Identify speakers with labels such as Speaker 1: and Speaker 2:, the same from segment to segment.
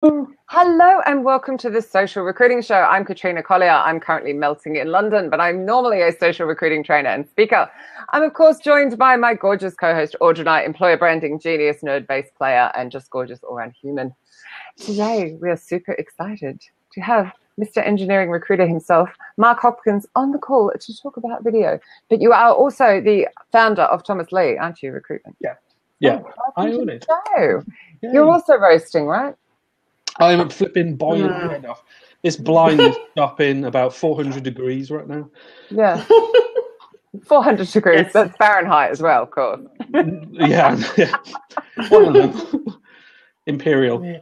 Speaker 1: Hello and welcome to the Social Recruiting Show. I'm Katrina Collier. I'm currently melting in London, but I'm normally a social recruiting trainer and speaker. I'm, of course, joined by my gorgeous co-host, Audra Knight, employer branding genius, nerd bass player, and just gorgeous all-round human. Today, we are super excited to have Mr. Engineering Recruiter himself, Mark Hopkins, on the call to talk about video. But you are also the founder of Thomas Lee, aren't you, Recruitment?
Speaker 2: Yeah. I own it.
Speaker 1: You're also roasting, right?
Speaker 2: I'm flipping boiling my head off. This blind is up in about 400 degrees right now.
Speaker 1: Yeah. 400 degrees. Yes. That's Fahrenheit as well, of course.
Speaker 2: Yeah. One of them. Imperial.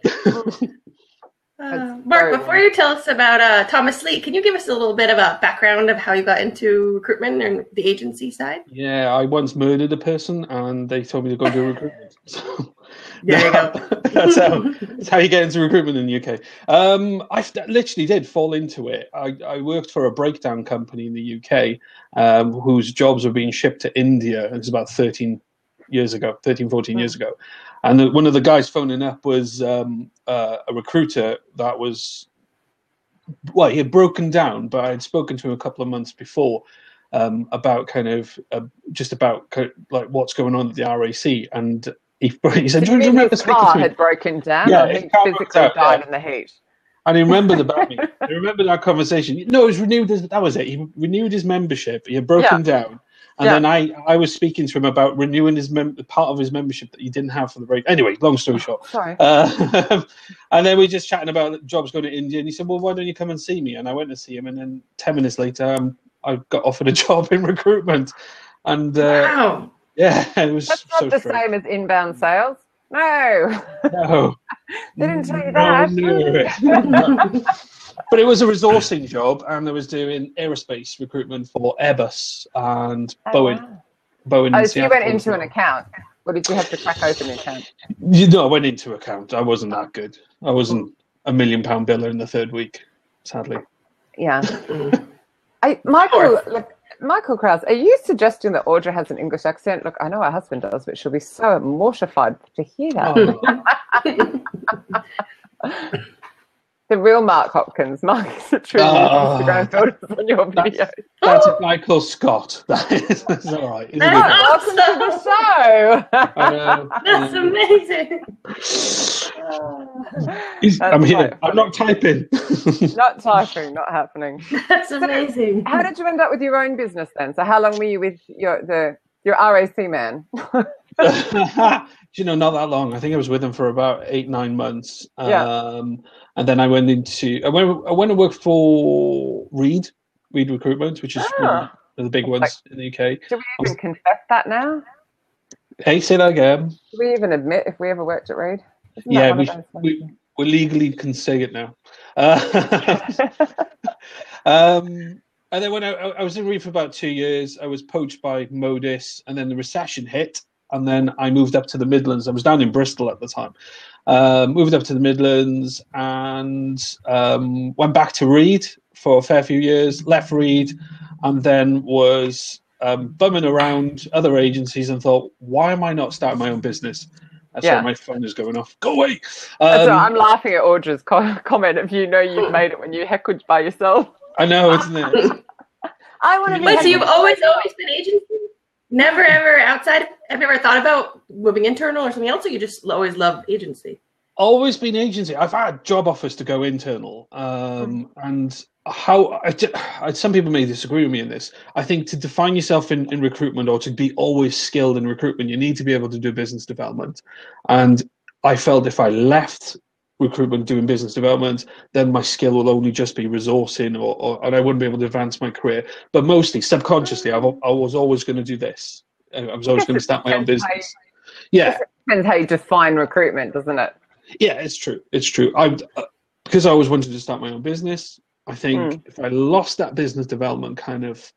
Speaker 3: Mark, before you tell us about Thomas Lee, can you give us a little bit of a background of how you got into recruitment and the agency side?
Speaker 2: Yeah, I once murdered a person and they told me to go do recruitment. So,
Speaker 3: there you go.
Speaker 2: That's how you get into recruitment in the UK. I literally did fall into it. I worked for a breakdown company in the UK whose jobs were being shipped to India. It was about 14 years ago. And one of the guys phoning up was a recruiter that was, well, he had broken down, but I had spoken to him a couple of months before about like what's going on at the RAC. And he said,
Speaker 1: "Do you remember his car had broken down?
Speaker 2: Yeah,
Speaker 1: he physically died in the heat."
Speaker 2: And he remembered about me. I remember that conversation. No, it was renewed. That was it. He renewed his membership. He had broken down. And then I was speaking to him about renewing his part of his membership that he didn't have for the break. Anyway, long story short.
Speaker 1: Sorry.
Speaker 2: And then we were just chatting about jobs going to India. And he said, well, why don't you come and see me? And I went to see him. And then 10 minutes later, I got offered a job in recruitment. And
Speaker 3: wow.
Speaker 2: Yeah, it was
Speaker 1: That's not the same as inbound sales. No.
Speaker 2: No.
Speaker 1: They didn't tell you that.
Speaker 2: No. But it was a resourcing job, and I was doing aerospace recruitment for Airbus and Boeing.
Speaker 1: Wow.
Speaker 2: Boeing.
Speaker 1: So you went into an account, or did you have to crack open an account?
Speaker 2: No, I went into account. I wasn't that good. I wasn't a £1 million biller in the third week, sadly.
Speaker 1: Yeah. Michael Krause, are you suggesting that Audra has an English accent? Look, I know her husband does, but she'll be so mortified to hear that. Oh. The real Mark Hopkins. Mark is a true Instagram filters on your video.
Speaker 2: That's a guy called Scott. That's all right.
Speaker 1: Welcome to the show.
Speaker 2: I know.
Speaker 3: That's amazing.
Speaker 2: I'm here. I'm not typing.
Speaker 1: Not typing, not happening.
Speaker 3: That's amazing.
Speaker 1: So how did you end up with your own business then? So how long were you with your RAC man?
Speaker 2: Not that long. I think I was with him for about 8-9 months. And then I went to work for Reed Recruitment, which is one of the big ones in the UK.
Speaker 1: Do we even confess that now?
Speaker 2: Hey, say that again.
Speaker 1: Do we even admit if we ever worked at Reed?
Speaker 2: Yeah, we legally can say it now. And then when I was in Reed for about 2 years, I was poached by Modis, and then the recession hit. And then I moved up to the Midlands. I was down in Bristol at the time. Moved up to the Midlands and went back to Reed for a fair few years, left Reed, and then was bumming around other agencies and thought, why am I not starting my own business? That's why my phone is going off. Go away.
Speaker 1: So I'm laughing at Audra's comment of you've made it when you heckled by yourself.
Speaker 2: I know, isn't it?
Speaker 1: I want to be.
Speaker 3: Wait, so you've always been agency? Never ever outside? Have you ever thought about moving internal or something else, or you just always loved agency?
Speaker 2: Always been agency. I've had job offers to go internal, and some people may disagree with me in this. I think to define yourself in recruitment or to be always skilled in recruitment, you need to be able to do business development. And I felt if I left recruitment doing business development, then my skill will only just be resourcing, and I wouldn't be able to advance my career. But mostly, subconsciously, I was always going to do this. I was always going to start my own business.
Speaker 1: It depends how you define recruitment, doesn't it?
Speaker 2: Yeah, it's true. It's true. Because I always wanted to start my own business. I think if I lost that business development kind of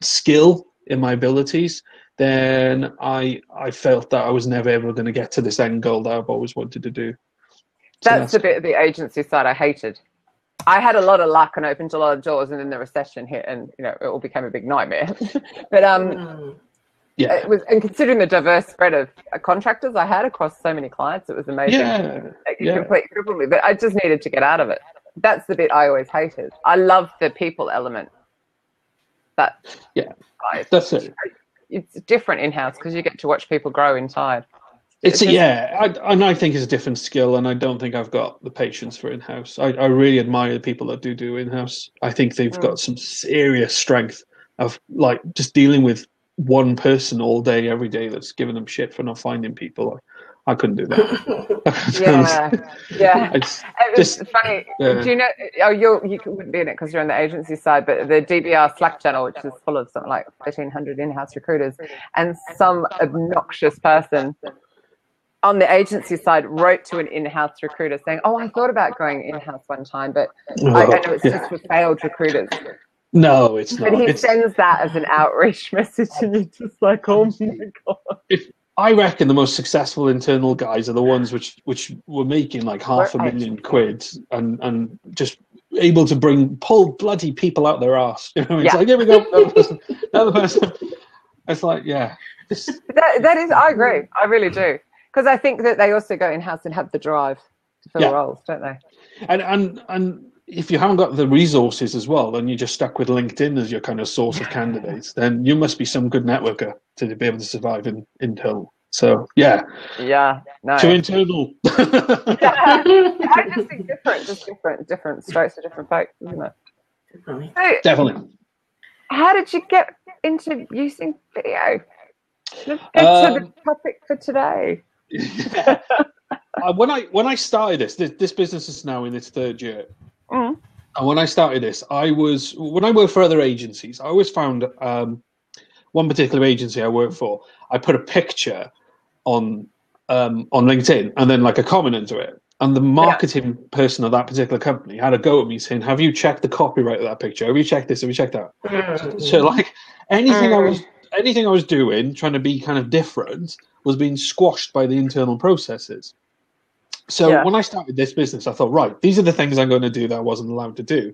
Speaker 2: skill in my abilities, then I felt that I was never ever going to get to this end goal that I've always wanted to do.
Speaker 1: That's the bit of the agency side I hated. I had a lot of luck and opened a lot of doors, and then the recession hit, and it all became a big nightmare. But
Speaker 2: Yeah.
Speaker 1: It was, and considering the diverse spread of contractors I had across so many clients, it was amazing. Complete crippled me, but I just needed to get out of it. That's the bit I always hated. I love the people element. That's it. It's different in-house because you get to watch people grow inside.
Speaker 2: And I think it's a different skill, and I don't think I've got the patience for in-house. I really admire the people that do in-house. I think they've got some serious strength of like just dealing with one person all day, every day that's giving them shit for not finding people. I couldn't do that.
Speaker 1: It's just funny. Do you know? Oh, you wouldn't be in it because you're on the agency side, but the DBR Slack channel, which is full of something like 1,300 in-house recruiters, and some obnoxious person on the agency side wrote to an in-house recruiter saying, "Oh, I thought about going in-house one time, but I know it's just for failed recruiters."
Speaker 2: No, it's not.
Speaker 1: But he sends that as an outreach message, and you're just like, "Oh my god."
Speaker 2: I reckon the most successful internal guys are the ones which were making like £500,000 quid and just able to pull bloody people out their arse. You know, it's like, here we go, another person. It's like, that is. I agree. I really do, because I think that they also go in house and have the drive to fill roles, don't they? And if you haven't got the resources as well, then you're just stuck with LinkedIn as your kind of source of candidates. Then you must be some good networker to be able to survive in internal. So
Speaker 1: no.
Speaker 2: To internal.
Speaker 1: I just think different strokes for different folks, isn't it?
Speaker 2: Definitely.
Speaker 1: How did you get into using video? Let's get to the topic for today.
Speaker 2: When I started this business is now in its third year. And when I started this, when I worked for other agencies, I always found one particular agency I worked for, I put a picture on LinkedIn and then like a comment into it. And the marketing person of that particular company had a go at me saying, "Have you checked the copyright of that picture? Have you checked this? Have you checked that?" So like anything I was doing, trying to be kind of different, was being squashed by the internal processes. So when I started this business, I thought, right, these are the things I'm going to do that I wasn't allowed to do.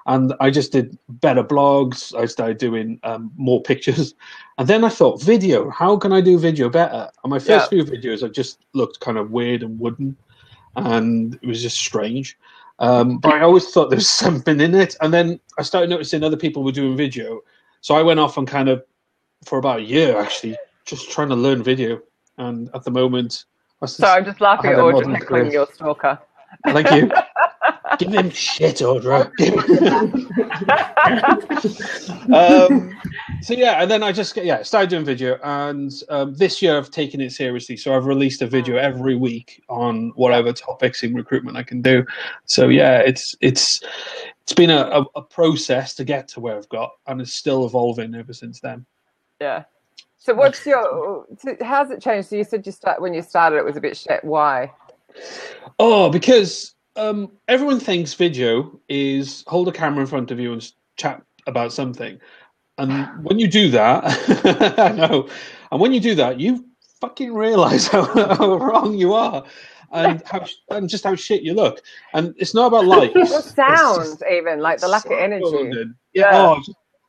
Speaker 2: And I just did better blogs. I started doing more pictures. And then I thought, video, how can I do video better? And my first few videos, I just looked kind of weird and wooden. And it was just strange. But I always thought there was something in it. And then I started noticing other people were doing video. So I went off and kind of, for about a year, actually, just trying to learn video. And at the moment...
Speaker 1: So I'm just laughing at Audra heckling your stalker.
Speaker 2: Thank you. Give him shit, Audra. And then I just started doing video, and this year I've taken it seriously. So I've released a video every week on whatever topics in recruitment I can do. So it's been a process to get to where I've got, and it's still evolving ever since then.
Speaker 1: Yeah. So how's it changed? So you said when you started it was a bit shit. Why?
Speaker 2: Oh, because everyone thinks video is hold a camera in front of you and chat about something. And when you do that, I know. And when you do that, you fucking realize how wrong you are and just how shit you look. And it's not about light.
Speaker 1: The sound, even like the lack of energy.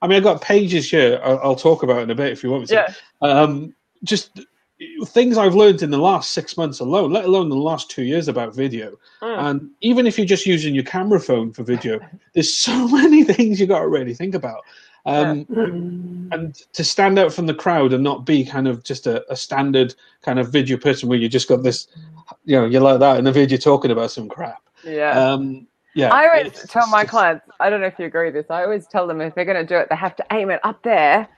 Speaker 2: I mean, I've got pages here. I'll talk about it in a bit if you want me to. Just things I've learned in the last 6 months alone, let alone the last 2 years about video. And even if you're just using your camera phone for video, there's so many things you got to really think about. And to stand out from the crowd and not be kind of just a standard kind of video person where you just got this, you're like that in the video talking about some crap. I always
Speaker 1: tell my clients, I don't know if you agree with this, I always tell them if they're going to do it, they have to aim it up there.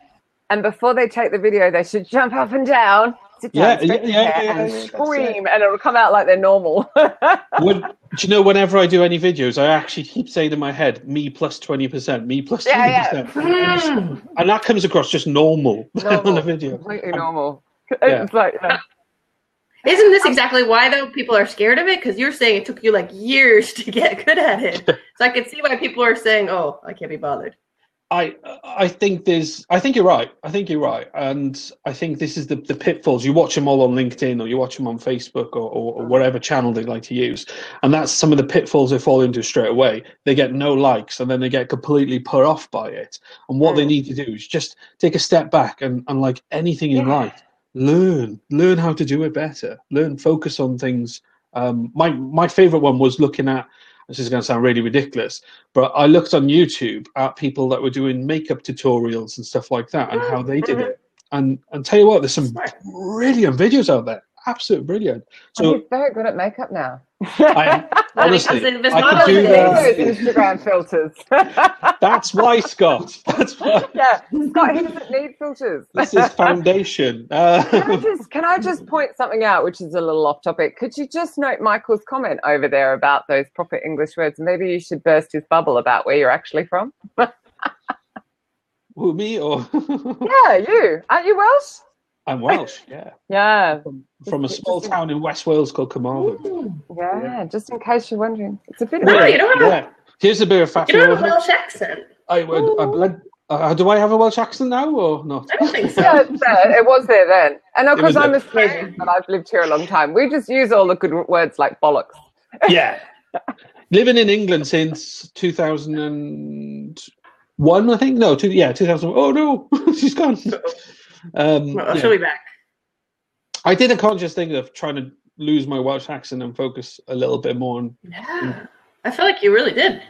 Speaker 1: And before they take the video, they should jump up and down, sit down, and scream, and it'll come out like they're normal.
Speaker 2: Do you know, whenever I do any videos, I actually keep saying in my head, me plus 20%, me plus 20%. And that comes across just normal. On the video.
Speaker 1: Completely normal. It's like...
Speaker 3: Isn't this exactly why, though, people are scared of it? Because you're saying it took you like years to get good at it. So I can see why people are saying, "Oh, I can't be bothered."
Speaker 2: I think you're right. I think you're right, and I think this is the pitfalls. You watch them all on LinkedIn, or you watch them on Facebook, or whatever channel they like to use, and that's some of the pitfalls they fall into straight away. They get no likes, and then they get completely put off by it. And what they need to do is just take a step back and like anything in life, learn how to do it better. Focus on things. My favorite one was looking at. This is going to sound really ridiculous, but I looked on YouTube at people that were doing makeup tutorials and stuff like that and how they did it. And tell you what, there's some brilliant videos out there. Absolutely brilliant. So
Speaker 1: he's very good at makeup now.
Speaker 2: Honestly, I could
Speaker 1: do that. Instagram filters.
Speaker 2: That's why, Scott. That's why.
Speaker 1: Yeah, Scott, he doesn't need filters.
Speaker 2: This is foundation.
Speaker 1: Can I just point something out, which is a little off topic? Could you just note Michael's comment over there about those proper English words? Maybe you should burst his bubble about where you're actually from.
Speaker 2: Who, me or?
Speaker 1: Yeah, you. Aren't you Welsh?
Speaker 2: I'm Welsh, yeah.
Speaker 1: Yeah.
Speaker 2: From a small town in West Wales called Carmarthen.
Speaker 1: Yeah, just in case you're wondering. It's a bit
Speaker 2: Here's a bit of fact.
Speaker 3: You don't have a Welsh accent.
Speaker 2: Do I have a Welsh accent now or not?
Speaker 3: I don't think so.
Speaker 1: Yeah, it was there then. And of course, I'm Australian, but I've lived here a long time. We just use all the good words like bollocks.
Speaker 2: Yeah. Living in England since 2001, I think. No, 2000. Oh, no, she's gone.
Speaker 3: She'll be back.
Speaker 2: I did a conscious thing of trying to lose my Welsh accent and focus a little bit more on.
Speaker 3: Yeah, I feel like you really did.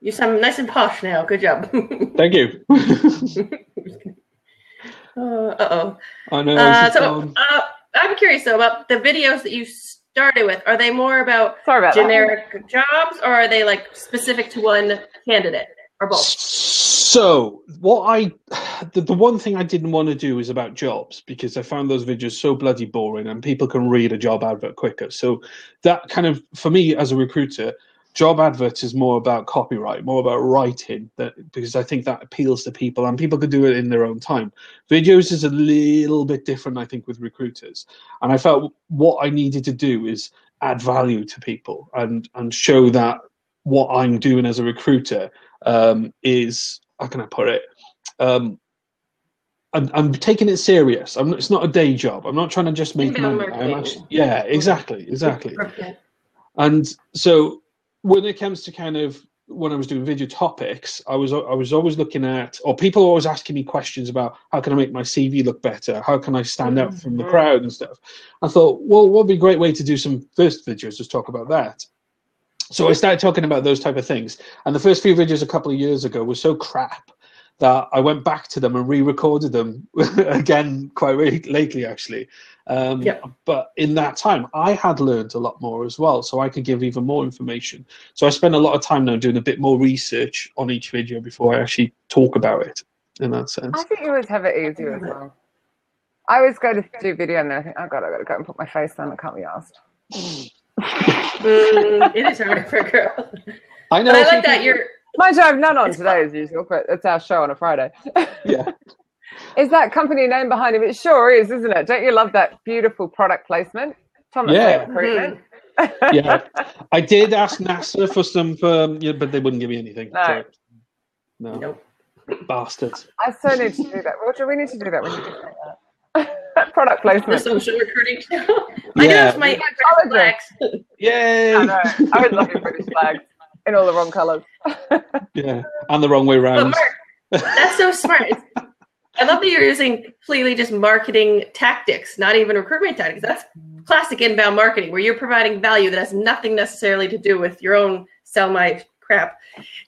Speaker 3: You sound nice and posh now. Good job.
Speaker 2: Thank you. I know.
Speaker 3: I'm curious though about the videos that you started with. Are they more about generic jobs, or are they like specific to one candidate, or both?
Speaker 2: So the one thing I didn't want to do is about jobs, because I found those videos so bloody boring and people can read a job advert quicker. So that kind of, for me as a recruiter, job adverts is more about copyright, more about writing, because I think that appeals to people and people can do it in their own time. Videos is a little bit different, I think, with recruiters. And I felt what I needed to do is add value to people and show that what I'm doing as a recruiter is, how can I put it? I'm taking it serious. It's not a day job. I'm not trying to just make money. I'm actually, yeah, exactly.
Speaker 3: Okay.
Speaker 2: And so when it comes to kind of when I was doing video topics, I was always looking at, or people were always asking me questions about how can I make my CV look better? How can I stand out from the crowd and stuff? I thought, well, what would be a great way to do some first videos, just talk about that. So I started talking about those type of things. And the first few videos a couple of years ago were so crap that I went back to them and re-recorded them again quite lately, actually. But in that time, I had learned a lot more as well, so I could give even more information. So I spend a lot of time now doing a bit more research on each video before I actually talk about it, in that sense.
Speaker 1: I think you always have it easier as well. I always go to do video and then I think, oh God, I've got to go and put my face on. I can't be asked.
Speaker 3: It is hard for a girl.
Speaker 2: I know.
Speaker 3: But I like that you're...
Speaker 1: Mind you, I have none on today as usual, but it's our show on a Friday.
Speaker 2: Yeah.
Speaker 1: Is that company name behind him? It sure is, isn't it? Don't you love that beautiful product placement? Thomas Recruitment.
Speaker 2: Yeah. I did ask NASA for some, but they wouldn't give me anything.
Speaker 1: No.
Speaker 2: No.
Speaker 3: Nope.
Speaker 2: Bastards.
Speaker 1: I so need to do that. Roger, we need to do that when you do that. Product placement.
Speaker 3: The social recruiting channel. I know it's my flags.
Speaker 2: Yay!
Speaker 1: I know. I would love your British flags in all the wrong colours.
Speaker 2: Yeah, and the wrong way around.
Speaker 3: But Mark, that's so smart. I love that you're using completely just marketing tactics, not even recruitment tactics. That's classic inbound marketing, where you're providing value that has nothing necessarily to do with your own sell my crap.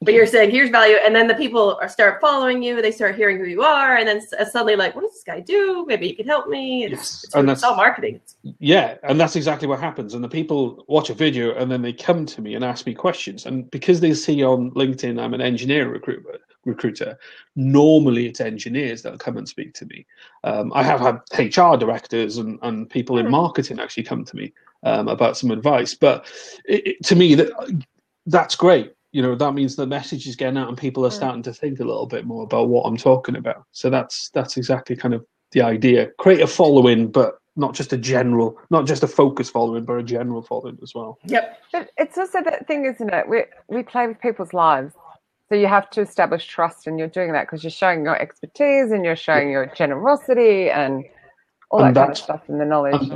Speaker 3: But you're saying, here's value, and then the people start following you, they start hearing who you are, and then suddenly like, what does this guy do? Maybe you can help me. It's all marketing. Yeah,
Speaker 2: and that's exactly what happens. And the people watch a video, and then they come to me and ask me questions. And because they see on LinkedIn I'm an engineer recruiter, normally it's engineers that come and speak to me. I have had HR directors and people in marketing actually come to me about some advice. But to me, that's great. You know, that means the message is getting out and people are starting to think a little bit more about what I'm talking about. So that's exactly kind of the idea. Create a following, but not just a focus following, but a general following as well.
Speaker 3: Yep.
Speaker 1: But it's also that thing, isn't it? We play with people's lives. So you have to establish trust, and you're doing that because you're showing your expertise and you're showing your generosity and all that kind of stuff and the knowledge.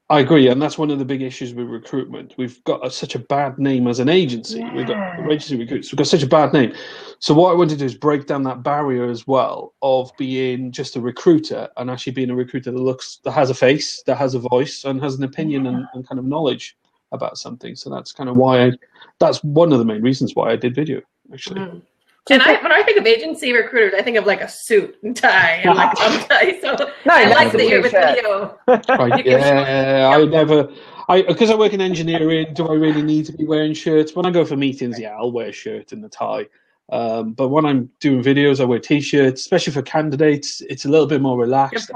Speaker 2: I agree, and that's one of the big issues with recruitment. We've got such a bad name as an agency.
Speaker 1: Yeah.
Speaker 2: We've got agency recruits. We've got such a bad name. So what I want to do is break down that barrier as well of being just a recruiter and actually being a recruiter that has a face, that has a voice, and has an opinion and kind of knowledge about something. So that's kind of why that's one of the main reasons why I did video, actually.
Speaker 3: Mm. And when I think of agency recruiters, I think of like a suit and tie and like a tie. So I like that you're with video.
Speaker 2: Right, yeah, because I work in engineering, do I really need to be wearing shirts? When I go for meetings, yeah, I'll wear a shirt and a tie. But when I'm doing videos, I wear t-shirts, especially for candidates. It's a little bit more relaxed.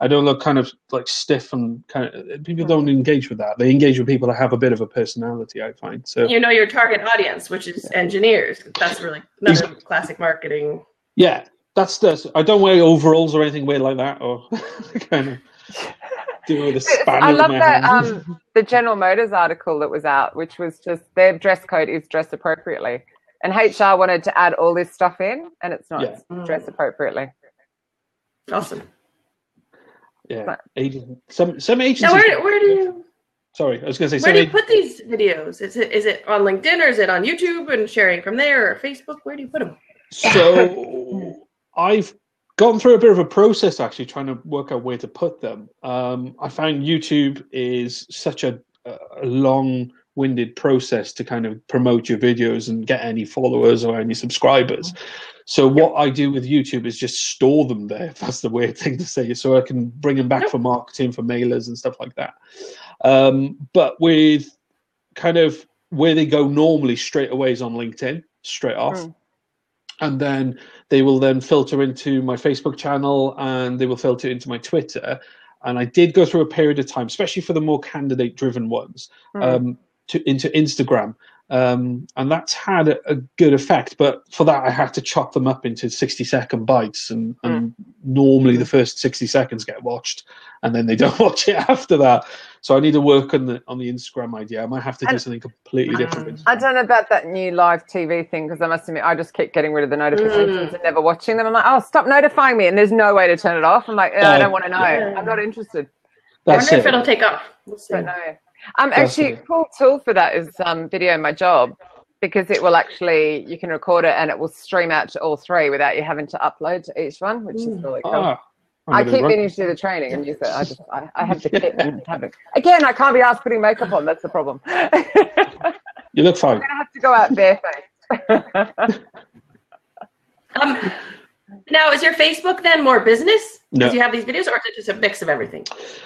Speaker 2: I don't look kind of like stiff and kind of, people don't engage with that. They engage with people that have a bit of a personality, I find. So
Speaker 3: you know your target audience, which is engineers. That's really another classic marketing.
Speaker 2: Yeah, that's I don't wear overalls or anything weird like that, or kind of do with a spanner.
Speaker 1: I love that the General Motors article that was out, which was just their dress code is dress appropriately, and HR wanted to add all this stuff in, and it's not. It's dress appropriately.
Speaker 3: Awesome.
Speaker 2: Yeah, some agencies.
Speaker 3: Now, where do you?
Speaker 2: Sorry, I was going to say.
Speaker 3: Where do you put these videos? Is it on LinkedIn, or is it on YouTube and sharing from there, or Facebook? Where do you put them?
Speaker 2: So I've gone through a bit of a process actually trying to work out where to put them. I find YouTube is such a long-winded process to kind of promote your videos and get any followers or any subscribers. So what I do with YouTube is just store them there. If that's the weird thing to say, so I can bring them back for marketing, for mailers and stuff like that. But with kind of where they go normally straight away is on LinkedIn, straight off. And then they will then filter into my Facebook channel and they will filter into my Twitter. And I did go through a period of time, especially for the more candidate-driven ones, into Instagram. And that's had a good effect. But for that, I had to chop them up into 60-second bites. And normally the first 60 seconds get watched and then they don't watch it after that. So I need to work on the Instagram idea. I might have to do something completely different.
Speaker 1: I don't know about that new live TV thing, because I must admit, I just keep getting rid of the notifications and never watching them. I'm like, oh, stop notifying me. And there's no way to turn it off. I'm like, I don't want to know. I'm not interested.
Speaker 3: I wonder if it'll take off. We'll see.
Speaker 1: Don't know. Actually, a cool tool for that is Video My Job, because it will actually, you can record it and it will stream out to all three without you having to upload to each one, which is really cool. I keep meaning to do the training and use it. I have to keep having. Again, I can't be asked putting makeup on. That's the problem.
Speaker 2: You look fine.
Speaker 1: I'm going to have to go out barefaced.
Speaker 3: Now, is your Facebook then more business?
Speaker 2: No.
Speaker 3: Because you have these videos, or is it just a mix of everything?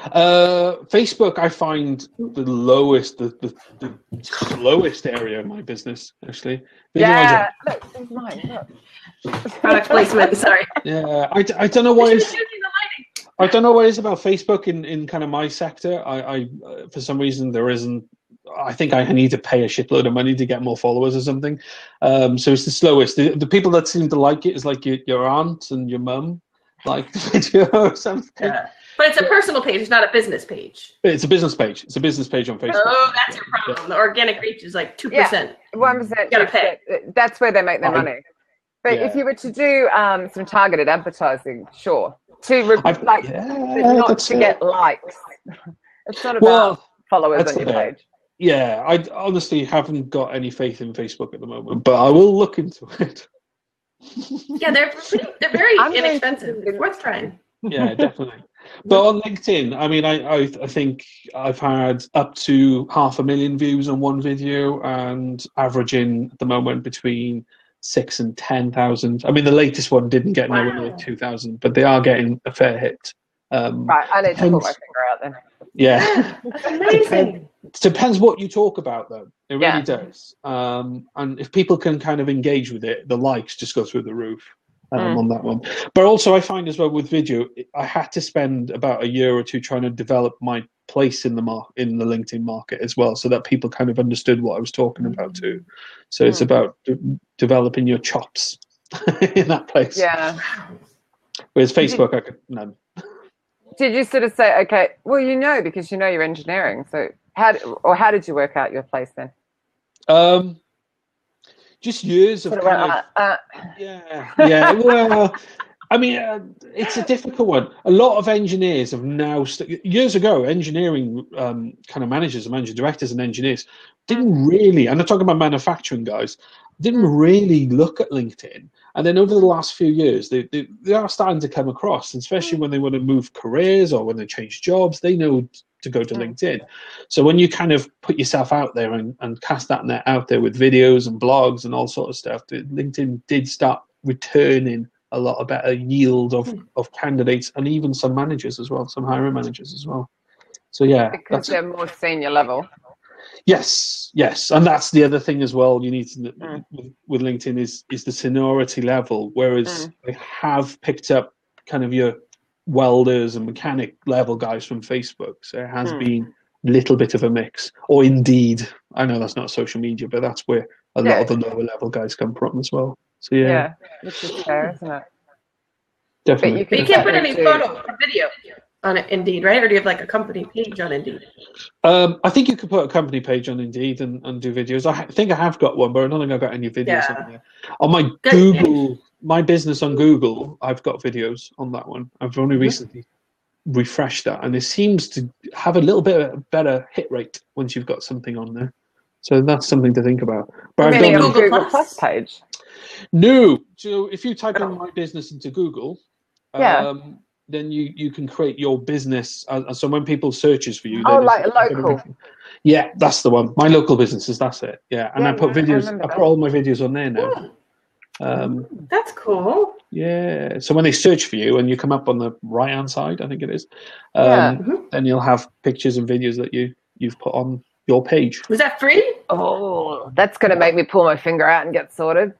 Speaker 2: Facebook, I find the lowest, the slowest area of my business, actually.
Speaker 1: Yeah, look, this is mine. Look.
Speaker 3: Product placement, sorry.
Speaker 2: Yeah, I don't know why I don't know what it is about Facebook in kind of my sector. I for some reason there isn't. I think I need to pay a shitload of money to get more followers or something. So it's the slowest. The people that seem to like it is like your aunt and your mum like the video or something. Yeah.
Speaker 3: But it's a personal page. It's not a business page.
Speaker 2: It's a business page. It's a business page on Facebook.
Speaker 3: Oh, that's your problem. The organic reach is like 2%.
Speaker 1: Yeah, 1%. You gotta pay. That's where they make their money. But if you were to do some targeted advertising, sure. Not to get likes. It's not about followers on your page.
Speaker 2: Yeah, I honestly haven't got any faith in Facebook at the moment, but I will look into it.
Speaker 3: Yeah, they're very inexpensive. It's worth trying.
Speaker 2: Yeah, definitely. But on LinkedIn, I mean, I think I've had up to 500,000 views on one video, and averaging at the moment between 6,000 and 10,000. I mean, the latest one didn't get nowhere near 2,000, but they are getting a fair hit.
Speaker 1: Right, I need to pull my finger out then.
Speaker 2: Yeah.
Speaker 3: That's amazing.
Speaker 2: It depends what you talk about, though. It really does. And if people can kind of engage with it, the likes just go through the roof on that one. But also I find as well with video, I had to spend about a year or two trying to develop my place in the LinkedIn market as well, so that people kind of understood what I was talking about too. So it's about developing your chops in that place.
Speaker 1: Yeah.
Speaker 2: Whereas Facebook, I could none.
Speaker 1: Did you sort of say, okay, well, because you know you're engineering, so how did you work out your place then?
Speaker 2: just years of yeah. Well, I mean, it's a difficult one. A lot of engineers have now years ago, engineering kind of managers and managing directors and engineers didn't really, and I'm talking about manufacturing guys, didn't really look at LinkedIn. And then over the last few years, they are starting to come across, especially when they want to move careers or when they change jobs, they know to go to LinkedIn. So when you kind of put yourself out there and cast that net out there with videos and blogs and all sort of stuff, LinkedIn did start returning a lot of better yield of candidates and even some managers as well, some hiring managers as well. So yeah.
Speaker 1: Because they're more senior level.
Speaker 2: Yes, and that's the other thing as well. You need to with LinkedIn is the seniority level. Whereas they have picked up kind of your welders and mechanic level guys from Facebook, so it has been a little bit of a mix. Or Indeed, I know that's not social media, but that's where a lot of the lower level guys come from as well. So yeah,
Speaker 1: which is fair, isn't it?
Speaker 2: Definitely.
Speaker 3: But you can't put any photo or video on it, Indeed, right? Or do you have like a company page on Indeed?
Speaker 2: I think you could put a company page on Indeed and do videos. I think I have got one, but I don't think I've got any videos on there. On my Google, my business on Google, I've got videos on that one. I've only recently refreshed that, and it seems to have a little bit better hit rate once you've got something on there. So that's something to think about. But
Speaker 1: I've done a Google Plus page.
Speaker 2: No. So if you type in my business into Google, then you can create your business. So when people searches for you,
Speaker 1: like local.
Speaker 2: Yeah, that's the one. My local businesses, that's it. Yeah, and I put videos. I put all my videos on there now.
Speaker 3: That's cool.
Speaker 2: Yeah. So when they search for you and you come up on the right-hand side, I think it is, then you'll have pictures and videos that you've put on your page.
Speaker 3: Was that free?
Speaker 1: Oh, that's going to make me pull my finger out and get sorted.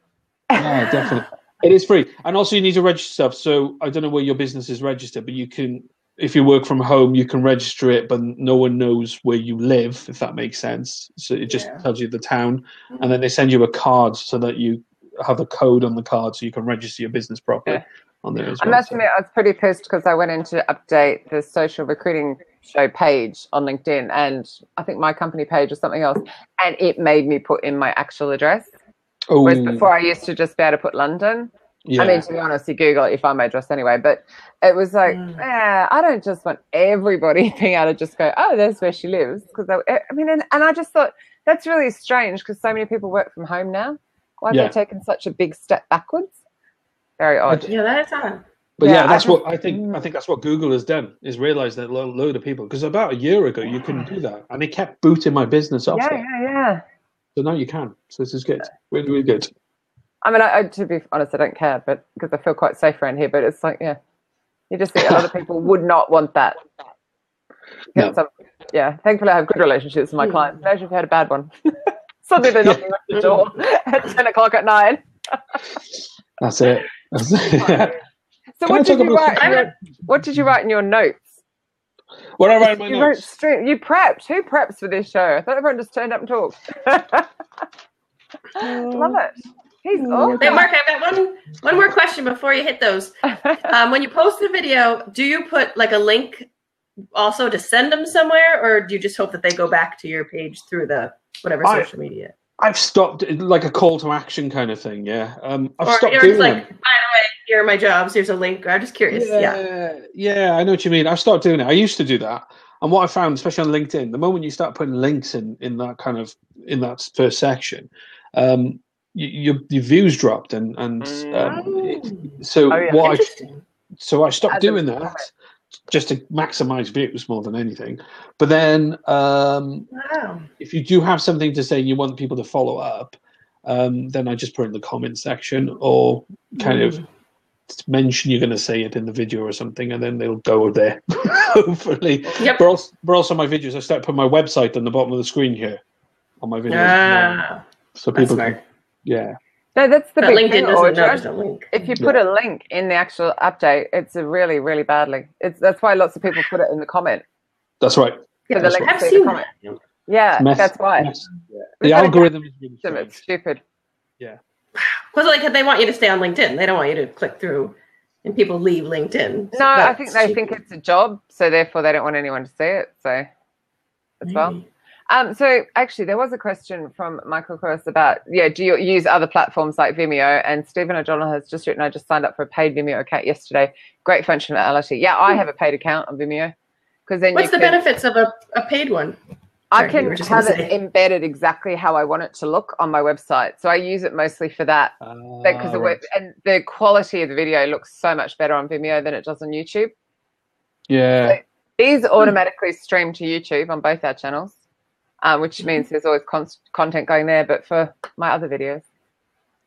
Speaker 2: Yeah, definitely. It is free. And also you need to register stuff. So I don't know where your business is registered, but you can, if you work from home, you can register it, but no one knows where you live, if that makes sense. So it just tells you the town. And then they send you a card so that you have a code on the card so you can register your business properly on there as well.
Speaker 1: I must admit, I was pretty pissed because I went in to update the social recruiting show page on LinkedIn, and I think my company page or something else, and it made me put in my actual address. Whereas before I used to just be able to put London. I mean, to be honest, you Google it, you find my address anyway. But it was like, I don't just want everybody being able to just go, oh, that's where she lives. Because I mean, and I just thought that's really strange because so many people work from home now. Why have they taken such a big step backwards? Very odd.
Speaker 3: Yeah, that's odd.
Speaker 2: But that's what I think. I think that's what Google has done, is realised that a load of people, because about a year ago you couldn't do that, and they kept booting my business off there.
Speaker 1: Yeah.
Speaker 2: So now you can. So this is good. Really, really good.
Speaker 1: I mean, to be honest, I don't care, but because I feel quite safe around here. But it's like, you just think a lot of people would not want that.
Speaker 2: No.
Speaker 1: Thankfully I have good relationships with my clients. Imagine if you had a bad one. Suddenly they're knocking at the door at 10 o'clock at night.
Speaker 2: That's it.
Speaker 1: So what did you write in your notes?
Speaker 2: What I write in my notes?
Speaker 1: You prepped. Who preps for this show? I thought everyone just turned up and talked. Love it. He's awesome.
Speaker 3: Hey, Mark, I've got one more question before you hit those. When you post the video, do you put like a link also to send them somewhere, or do you just hope that they go back to your page through the whatever social media?
Speaker 2: I've stopped, like a call to action kind of thing. Yeah, I've
Speaker 3: or
Speaker 2: stopped
Speaker 3: you're
Speaker 2: doing
Speaker 3: just like,
Speaker 2: it.
Speaker 3: by the way, here are my jobs. Here's a link. I'm just curious.
Speaker 2: Yeah, I know what you mean. I've stopped doing it. I used to do that, and what I found, especially on LinkedIn, the moment you start putting links in that first section, your views dropped, so I stopped doing that just to maximize views more than anything. But then if you do have something to say and you want people to follow up, then I just put it in the comment section, or kind of mention you're going to say it in the video or something, and then they'll go there. Hopefully. Yep. But also my videos, I start putting my website on the bottom of the screen here on my videos. So people can,
Speaker 1: No, that's the
Speaker 3: but
Speaker 1: big
Speaker 3: LinkedIn
Speaker 1: thing.
Speaker 3: doesn't know there's a link.
Speaker 1: If you put a link in the actual update, it's a really, really badly. That's why lots of people put it in the comment.
Speaker 2: That's right.
Speaker 1: Yeah, the link to the comment. Yeah, that's why.
Speaker 2: The algorithm is really strange.
Speaker 1: It's stupid.
Speaker 2: Yeah.
Speaker 3: Because like they want you to stay on LinkedIn. They don't want you to click through and people leave LinkedIn.
Speaker 1: No, I think they think it's a job, so therefore they don't want anyone to see it. So as well. So actually, there was a question from Michael Cross about, do you use other platforms like Vimeo? And Stephen O'Donnell has just written, I just signed up for a paid Vimeo account yesterday. Great functionality. Yeah, I have a paid account on Vimeo. Then
Speaker 3: what's the benefits of a paid one?
Speaker 1: I can have it embedded exactly how I want it to look on my website. So I use it mostly for that. Because and the quality of the video looks so much better on Vimeo than it does on YouTube.
Speaker 2: Yeah.
Speaker 1: So these automatically stream to YouTube on both our channels, which means there's always content going there. But for my other videos,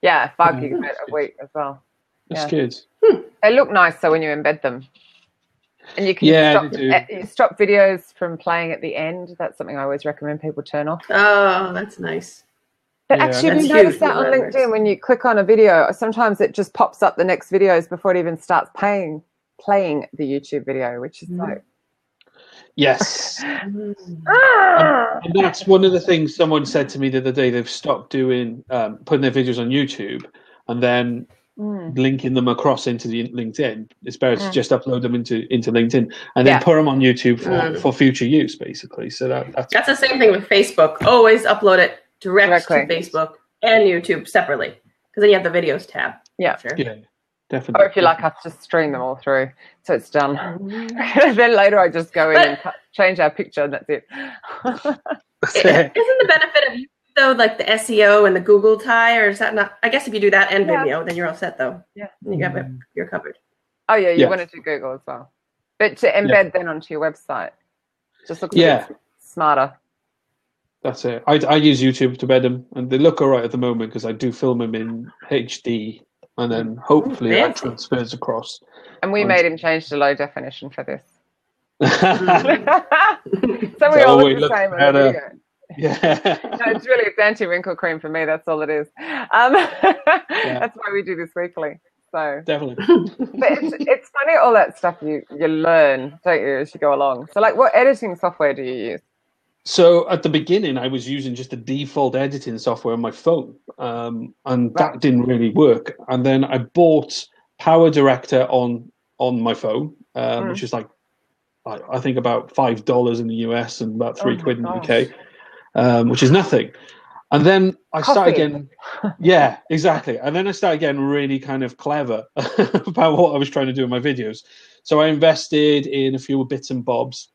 Speaker 1: 5 gigabyte a week as well.
Speaker 2: That's good.
Speaker 1: They look nice, so when you embed them. And you can stop videos from playing at the end. That's something I always recommend people turn off.
Speaker 3: Oh, that's nice.
Speaker 1: But actually, have you noticed that on LinkedIn, when you click on a video, sometimes it just pops up the next videos before it even starts playing the YouTube video, which is like...
Speaker 2: Yes. And that's one of the things someone said to me the other day. They've stopped doing putting their videos on YouTube and then linking them across into the LinkedIn. It's better to just upload them into LinkedIn and then put them on YouTube for future use, basically. So that's
Speaker 3: the same thing with Facebook. Always upload it directly to Facebook and YouTube separately, because then you have the videos tab.
Speaker 1: Yeah,
Speaker 3: sure.
Speaker 2: Yeah, definitely.
Speaker 1: Or if you like us, just stream them all through, so it's done. Then later I just go in and change our picture, and that's it.
Speaker 3: Isn't the benefit of YouTube, though, like the SEO and the Google tie, or is that not? I guess if you do that and Vimeo, then you're all set, though.
Speaker 1: Yeah,
Speaker 3: you're covered.
Speaker 1: Oh yeah, you want to do Google as well, but to embed then onto your website, just looks a bit smarter.
Speaker 2: That's it. I use YouTube to embed them, and they look all right at the moment because I do film them in HD, and then hopefully that transfers across.
Speaker 1: And we made him change to low definition for this. So we all look the same on the video.
Speaker 2: Yeah.
Speaker 1: No, it's anti-wrinkle cream for me. That's all it is. That's why we do this weekly. So
Speaker 2: definitely.
Speaker 1: But it's funny, all that stuff you learn, don't you, as you go along. So like, what editing software do you use?
Speaker 2: So at the beginning, I was using just the default editing software on my phone, and that didn't really work. And then I bought Power Director on my phone, which is like, I think about $5 in the US and about £3 in the UK, which is nothing. And then I started getting, exactly. And then I started getting really kind of clever about what I was trying to do in my videos. So I invested in a few bits and bobs.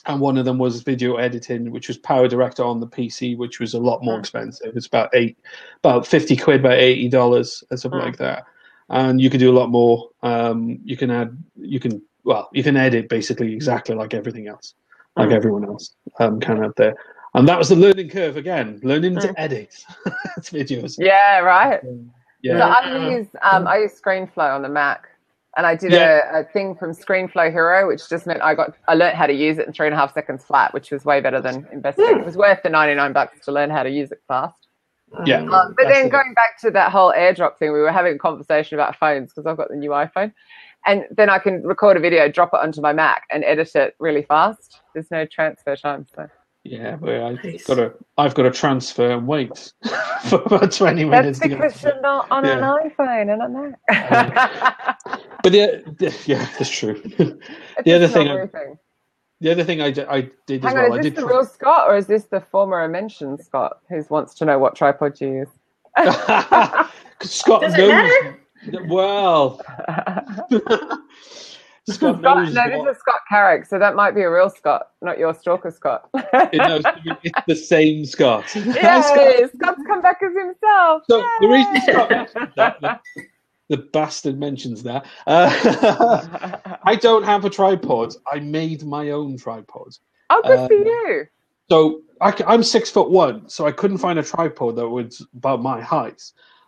Speaker 2: And one of them was video editing, which was Power Director on the PC, which was a lot more expensive. It's about £50, about $80 or something like that. And you can do a lot more. You can edit basically exactly like everything else, like everyone else can out there. And that was the learning curve again, learning to edit videos. Yeah,
Speaker 1: right. So I use ScreenFlow on the Mac. And I did a thing from ScreenFlow Hero, which just meant I learned how to use it in 3.5 seconds flat, which was way better than investing. It was worth the $99 to learn how to use it fast.
Speaker 2: Yeah.
Speaker 1: But then going back to that whole AirDrop thing, we were having a conversation about phones because I've got the new iPhone. And then I can record a video, drop it onto my Mac and edit it really fast. There's no transfer time. So.
Speaker 2: Yeah, but I've got to transfer and wait for about 20 minutes.
Speaker 1: That's because you're not on an iPhone and a Mac.
Speaker 2: But that's true. The other thing I did as well.
Speaker 1: Is this the real Scott, or is this the former mentioned Scott who wants to know what tripod you use?
Speaker 2: Scott knows. Well, Scott knows.
Speaker 1: No, this is Scott Carrick, so that might be a real Scott, not your stalker Scott.
Speaker 2: It's the same Scott.
Speaker 1: Yeah, Scott's come back as himself.
Speaker 2: So the reason Scott the bastard mentions that. I don't have a tripod. I made my own tripod.
Speaker 1: Oh, good for you.
Speaker 2: So I'm 6'1", so I couldn't find a tripod that was about my height.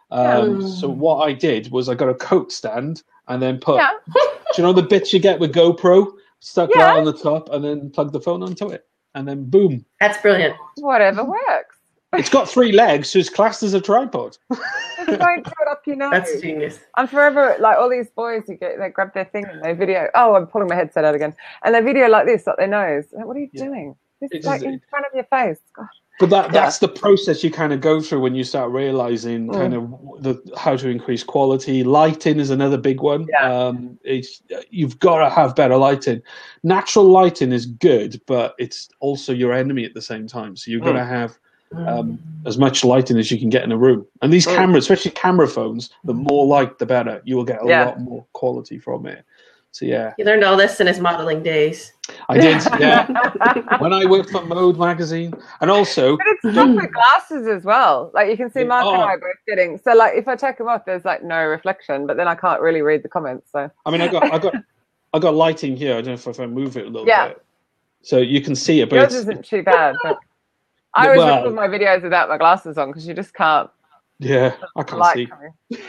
Speaker 2: So what I did was I got a coat stand and then put, do you know the bits you get with GoPro? Stuck right on the top and then plug the phone onto it. And then boom.
Speaker 3: That's brilliant.
Speaker 1: Whatever works.
Speaker 2: It's got 3 legs, so it's classed as a tripod.
Speaker 1: Just don't do it up your nose.
Speaker 3: That's genius.
Speaker 1: I'm forever like all these boys who they grab their thing and they video. Oh, I'm pulling my headset out again. And they video like this up their nose. Like, what are you doing? This is like in front of your face. God.
Speaker 2: But that's the process you kind of go through when you start realizing kind of how to increase quality. Lighting is another big one.
Speaker 1: Yeah.
Speaker 2: You've got to have better lighting. Natural lighting is good, but it's also your enemy at the same time. So you've got to have as much lighting as you can get in a room. And these cameras, especially camera phones, the more light, the better. You will get a lot more quality from it. So yeah,
Speaker 3: he learned all this in his modeling days.
Speaker 2: I did, yeah. When I worked for Mode magazine, and also,
Speaker 1: but it's good with glasses as well. Like you can see Mark and I both getting. So like if I take them off, there's like no reflection, but then I can't really read the comments. So
Speaker 2: I mean, I got lighting here. I don't know if I move it a little bit, so you can see it. But
Speaker 1: yours isn't too bad. But I always record my videos without my glasses on because you just can't.
Speaker 2: Yeah, I can't see.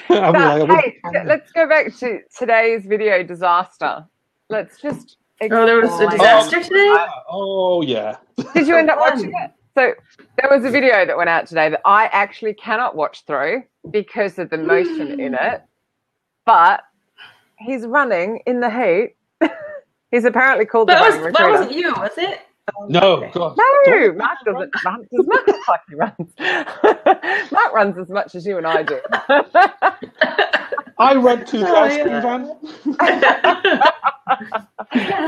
Speaker 1: Let's go back to today's video disaster. Let's just.
Speaker 3: There was a disaster today?
Speaker 2: Oh, yeah.
Speaker 1: Did you end up watching it? So there was a video that went out today that I actually cannot watch through because of the motion in it. But he's running in the heat. He's apparently called the running recruiter.
Speaker 3: That wasn't you, was it?
Speaker 2: No, God.
Speaker 1: No, Mark doesn't. Mark does not look like he runs. Mark runs as much as you and I do.
Speaker 2: I run to the ice cream van.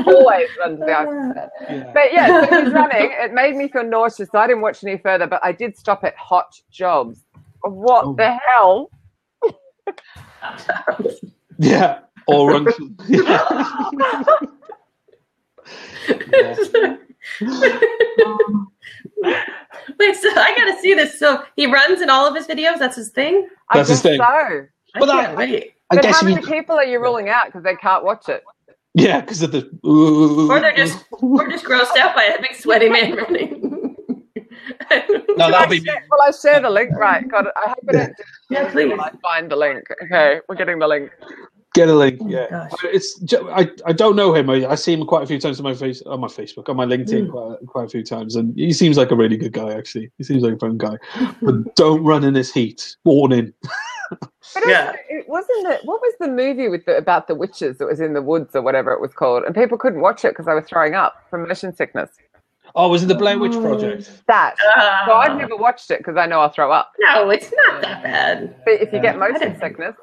Speaker 1: Always runs the ice cream van. Yeah. But yeah, so he's running. It made me feel nauseous, so I didn't watch any further, but I did stop at hot jobs. What the hell?
Speaker 2: Yeah, or run.
Speaker 3: Wait, so I gotta see this. So he runs in all of his videos. That's his thing.
Speaker 2: That's his thing.
Speaker 1: So.
Speaker 3: But I
Speaker 1: but how many people are you ruling out because they can't watch it?
Speaker 2: Yeah, because of the.
Speaker 3: Or they're just grossed out by a big sweaty man running.
Speaker 2: No, that'll be.
Speaker 1: Will I share the link? Right. God, I hope I don't.
Speaker 3: Yeah, please.
Speaker 1: I find the link. Okay, we're getting the link.
Speaker 2: Get a link, yeah. I don't know him. I see him quite a few times on my Facebook, on my LinkedIn quite a few times, and he seems like a really good guy. Actually, he seems like a fun guy. But don't run in this heat. Warning.
Speaker 1: But it wasn't it. What was the movie about the witches that was in the woods or whatever it was called, and people couldn't watch it because they were throwing up from motion sickness.
Speaker 2: Oh, was it the Blair Witch Project?
Speaker 1: That. So I've never watched it because I know I'll throw up.
Speaker 3: No, it's not that bad.
Speaker 1: But if you get motion sickness.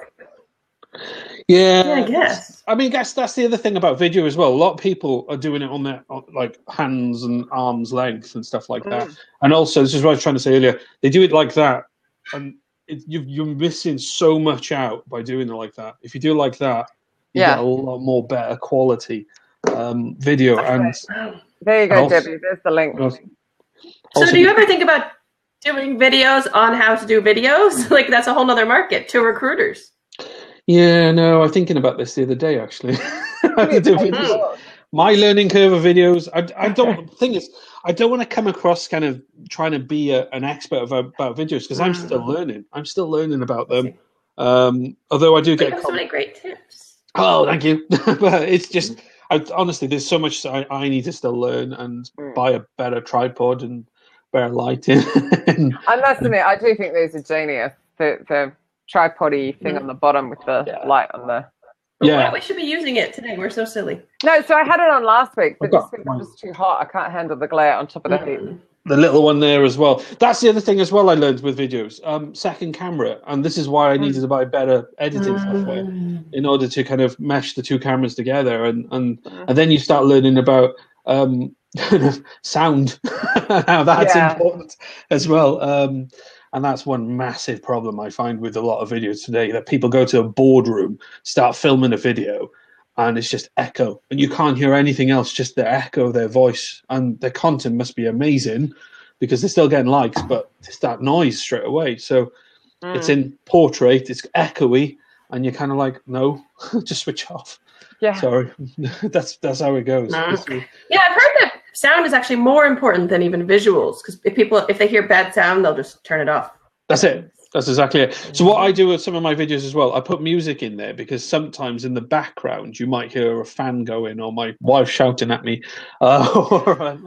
Speaker 2: Yeah,
Speaker 3: I guess.
Speaker 2: I mean, that's the other thing about video as well. A lot of people are doing it on their like hands and arms length and stuff like that. And also, this is what I was trying to say earlier. They do it like that, and you're missing so much out by doing it like that. If you do it like that, you get a lot more better quality video. And
Speaker 1: there you go, Debbie. There's the link.
Speaker 3: So, do you ever think about doing videos on how to do videos? Like that's a whole nother market to recruiters.
Speaker 2: Yeah, no, I'm thinking about this the other day, actually. My learning curve of videos, I don't want to come across kind of trying to be an expert about videos because I'm still learning. I'm still learning about them. Although I do get
Speaker 3: so many great tips.
Speaker 2: Oh, thank you. But it's just, honestly, there's so much I need to still learn and buy a better tripod and better lighting.
Speaker 1: I must admit, I do think these are genius. The tripod-y thing on the bottom with the light on the...
Speaker 3: Yeah, we should be using it today. We're so silly.
Speaker 1: No, so I had it on last week, but this week it was too hot. I can't handle the glare on top of the heat.
Speaker 2: The little one there as well. That's the other thing as well I learned with videos. Second camera. And this is why I needed to buy better editing software in order to kind of mesh the two cameras together. And then you start learning about sound, how that's important as well. And that's one massive problem I find with a lot of videos today, that people go to a boardroom, start filming a video, and it's just echo. And you can't hear anything else, just the echo of their voice. And their content must be amazing because they're still getting likes, but it's that noise straight away. So it's in portrait, it's echoey, and you're kind of like, no, just switch off. Yeah. Sorry. That's how it goes.
Speaker 3: Yeah, I've heard that sound is actually more important than even visuals, because if they hear bad sound, they'll just turn it off.
Speaker 2: That's it. That's exactly it. So what I do with some of my videos as well, I put music in there because sometimes in the background you might hear a fan going or my wife shouting at me or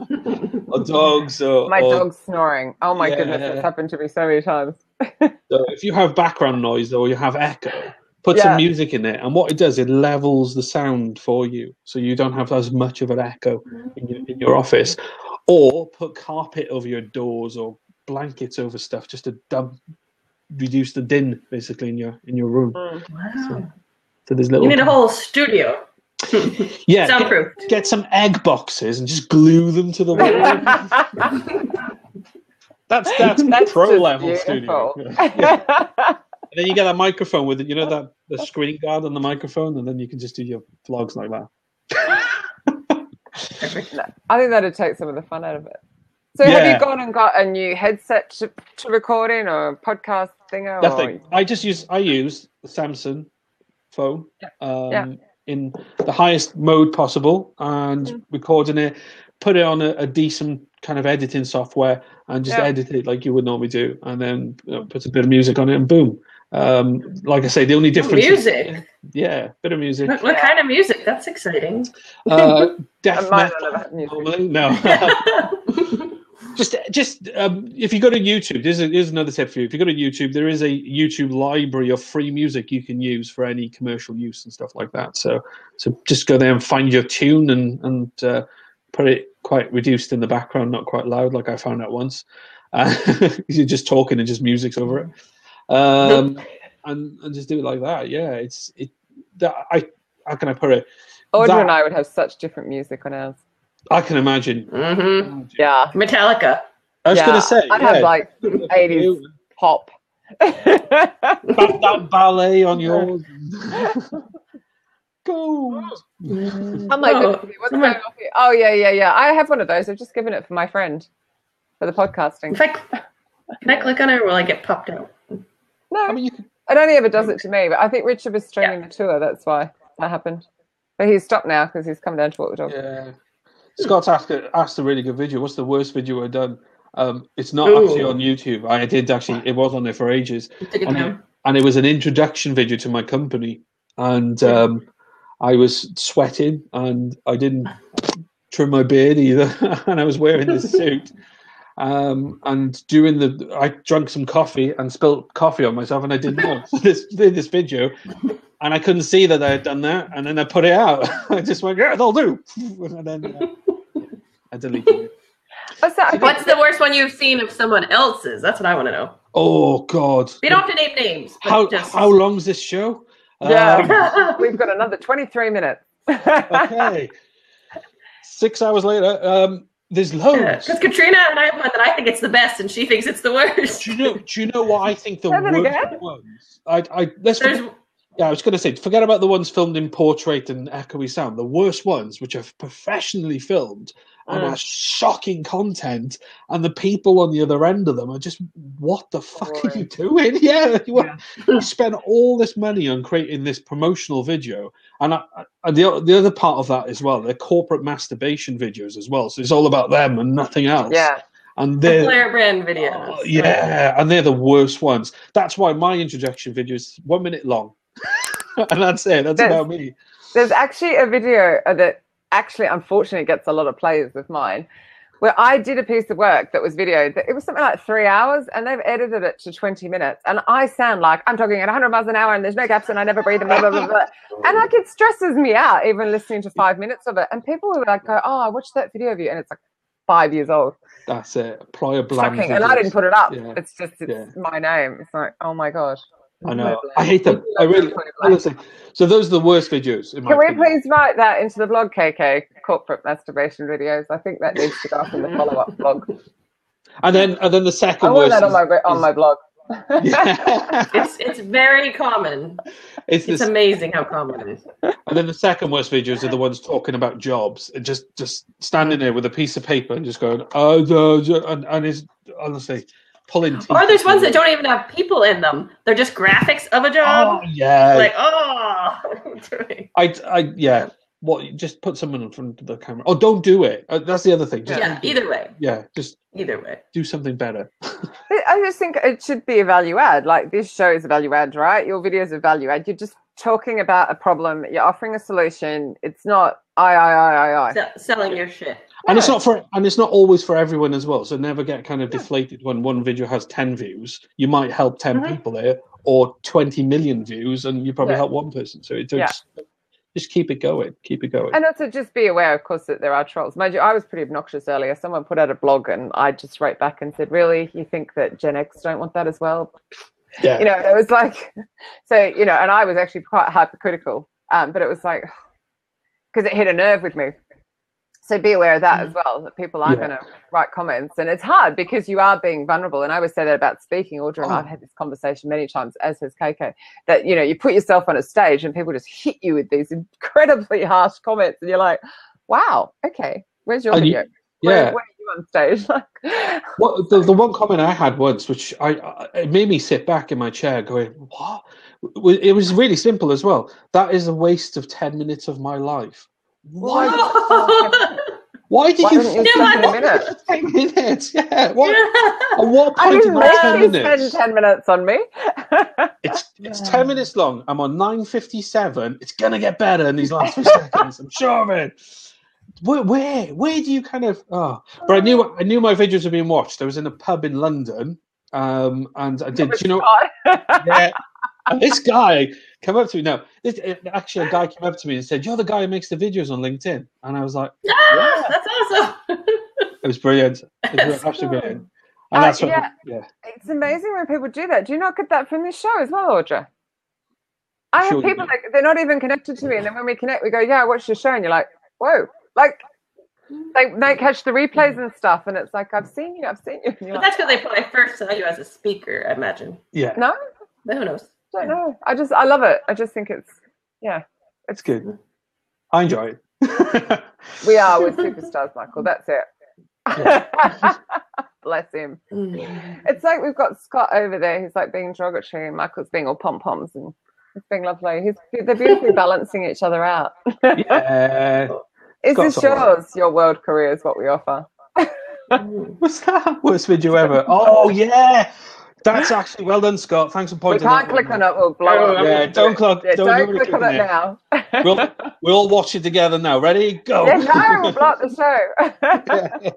Speaker 2: dogs.
Speaker 1: My dog's snoring. Oh my goodness, it's happened to me so many times.
Speaker 2: So if you have background noise or you have echo, put some music in it, and what it does, it levels the sound for you, so you don't have as much of an echo in your office. or put carpet over your doors or blankets over stuff just to reduce the din basically in your room.
Speaker 3: Wow.
Speaker 2: So there's little.
Speaker 3: You need a whole studio.
Speaker 2: Yeah,
Speaker 3: soundproof.
Speaker 2: Get some egg boxes and just glue them to the wall. That's pro level studio. Yeah. And then you get a microphone with it, the screen guard on the microphone, and then you can just do your vlogs like that.
Speaker 1: I think that'd take some of the fun out of it. So have you gone and got a new headset to record in, or a podcast thinger?
Speaker 2: Nothing. I use the Samsung phone in the highest mode possible and recording it, put it on a decent kind of editing software and just edit it like you would normally do, and then put a bit of music on it and boom. Like I say, the only difference
Speaker 3: music.
Speaker 2: Bit of music.
Speaker 3: What kind of music? That's exciting.
Speaker 2: Death metal. Normally. No. Just if you go to YouTube, here's another tip for you. If you go to YouTube, there is a YouTube library of free music you can use for any commercial use and stuff like that. So just go there and find your tune and put it quite reduced in the background, not quite loud, like I found out once. You're just talking and just music's over it. And just do it like that. Yeah, how can I put it?
Speaker 1: Audra and I would have such different music on ours.
Speaker 2: I can imagine.
Speaker 3: Mm-hmm.
Speaker 1: Yeah,
Speaker 3: Metallica.
Speaker 2: I was going to say,
Speaker 1: I'd have like 80s pop.
Speaker 2: that ballet on yours. Go.
Speaker 1: I'm like, what's going on here? Oh yeah. I have one of those. I've just given it for my friend for the podcasting.
Speaker 3: Can I click on it, or will I get popped out?
Speaker 1: No, I mean, it only ever does it to me. But I think Richard was streaming the tour. That's why that happened. But he's stopped now because he's come down to walk the dog.
Speaker 2: Yeah. Scott's asked a really good video. What's the worst video I've done? It's not actually on YouTube. I did actually. It was on there for ages. And it was an introduction video to my company. And I was sweating and I didn't trim my beard either. And I was wearing this suit. And I drank some coffee and spilled coffee on myself, and I didn't know. So this video, and I couldn't see that I had done that, and then I put it out. I just went, yeah, they'll do. And then I deleted it.
Speaker 3: What's the worst one you've seen of someone else's? That's what I want to know.
Speaker 2: Oh, God.
Speaker 3: We don't have to name names.
Speaker 2: How long's this show?
Speaker 1: Yeah, we've got another 23 minutes.
Speaker 2: Okay. 6 hours later, there's loads.
Speaker 3: Because Katrina and I have one that I think it's the best, and she thinks it's the worst.
Speaker 2: Do you know what I think the worst ones? I was going to say, forget about the ones filmed in portrait and echoey sound. The worst ones, which are professionally filmed and are shocking content, and the people on the other end of them are just, what the fuck are you doing? You spend all this money on creating this promotional video, and the other part of that as well, they're corporate masturbation videos as well. So it's all about them and nothing else.
Speaker 3: Yeah.
Speaker 2: And they're
Speaker 3: player brand videos.
Speaker 2: And they're the worst ones. That's why my introduction video is 1 minute long. And that's it. That's about me.
Speaker 1: There's actually a video that actually, unfortunately, gets a lot of plays with mine, where I did a piece of work that was videoed. It was something like 3 hours, and they've edited it to 20 minutes. And I sound like I'm talking at 100 miles an hour, and there's no gaps, and I never breathe, and blah, blah, blah, blah. And like, it stresses me out, even listening to 5 minutes of it. And people will like go, oh, I watched that video of you, and it's like 5 years old.
Speaker 2: That's it. Prior blank.
Speaker 1: And I didn't put it up. Yeah. It's my name. It's like, oh my gosh.
Speaker 2: I know. I hate them. I really, honestly. So those are the worst videos.
Speaker 1: Can we please write that into the blog, KK? Corporate masturbation videos. I think that needs to go up in the follow-up blog.
Speaker 2: And then the second.
Speaker 1: I want that on my blog.
Speaker 3: Yeah. It's very common. It's amazing how common it is.
Speaker 2: And then the second worst videos are the ones talking about jobs, and just standing there with a piece of paper and just going, and it's honestly. Pulling teeth.
Speaker 3: Or there's ones that don't even have people in them. They're just graphics of a job.
Speaker 2: Oh, yeah.
Speaker 3: Like,
Speaker 2: What? Just put someone in front of the camera. Oh, don't do it. That's the other thing.
Speaker 3: Either way.
Speaker 2: Yeah, just
Speaker 3: either way.
Speaker 2: Do something better.
Speaker 1: I just think it should be a value add. Like, this show is a value add, right? Your videos are value add. You're just talking about a problem. You're offering a solution. It's not
Speaker 3: selling your shit.
Speaker 2: And it's not always for everyone as well. So never get kind of deflated when one video has 10 views. You might help 10 people there, or 20 million views, and you probably help one person. So just keep it going. Keep it going.
Speaker 1: And also just be aware, of course, that there are trolls. Mind you, I was pretty obnoxious earlier. Someone put out a blog and I just wrote back and said, really, you think that Gen X don't want that as well?
Speaker 2: Yeah.
Speaker 1: You know, it was like, so, you know, and I was actually quite hypercritical, but it was like, because it hit a nerve with me. So be aware of that as well, that people are going to write comments. And it's hard because you are being vulnerable. And I always say that about speaking. Audra and I've had this conversation many times, as has Keiko, that, you know, you put yourself on a stage and people just hit you with these incredibly harsh comments. And you're like, wow, okay, where's your video? Where are you on stage?
Speaker 2: Well, the one comment I had once, which it made me sit back in my chair going, what? It was really simple as well. That is a waste of 10 minutes of my life. Why did you
Speaker 1: spend 10 minutes?
Speaker 2: 10 minutes, yeah. At what point in my 10 minutes?
Speaker 1: Spend 10 minutes on me.
Speaker 2: It's 10 minutes long. I'm on 9:57. It's gonna get better in these last few seconds. I'm sure of it. Where do you kind of? Oh, but I knew my videos were being watched. I was in a pub in London, and I did. You know, yeah. And this guy came up to me. No, actually, a guy came up to me and said, "You're the guy who makes the videos on LinkedIn." And I was like,
Speaker 3: "Yeah, that's awesome."
Speaker 2: It was brilliant. It was absolutely brilliant. And that's what,
Speaker 1: it's amazing when people do that. Do you not get that from this show as well, Audra? I have people like they're not even connected to me, and then when we connect, we go, "Yeah, I watched your show," and you're like, "Whoa!" Like they catch the replays and stuff, and it's like, "I've seen you."
Speaker 3: But that's because they probably first saw you as a speaker, I imagine.
Speaker 2: Yeah.
Speaker 1: No,
Speaker 3: who knows?
Speaker 1: I don't know. I love it. I just think it's
Speaker 2: good. I enjoy it.
Speaker 1: We are with superstars, Michael. That's it. Yeah. Bless him. It's like we've got Scott over there. He's like being derogatory, and Michael's being all pom-poms, and it's being lovely. They're beautifully balancing each other out.
Speaker 2: Yeah.
Speaker 1: Is this yours? Your world career is what we offer.
Speaker 2: What's that? Worst video ever? Oh, yeah. That's actually well done, Scott. Thanks for pointing out.
Speaker 1: We can't click on it. We'll blow it.
Speaker 2: Yeah, don't click
Speaker 1: on it now.
Speaker 2: We'll all watch it together now. Ready? Go.
Speaker 1: Yeah, no, we'll block the show.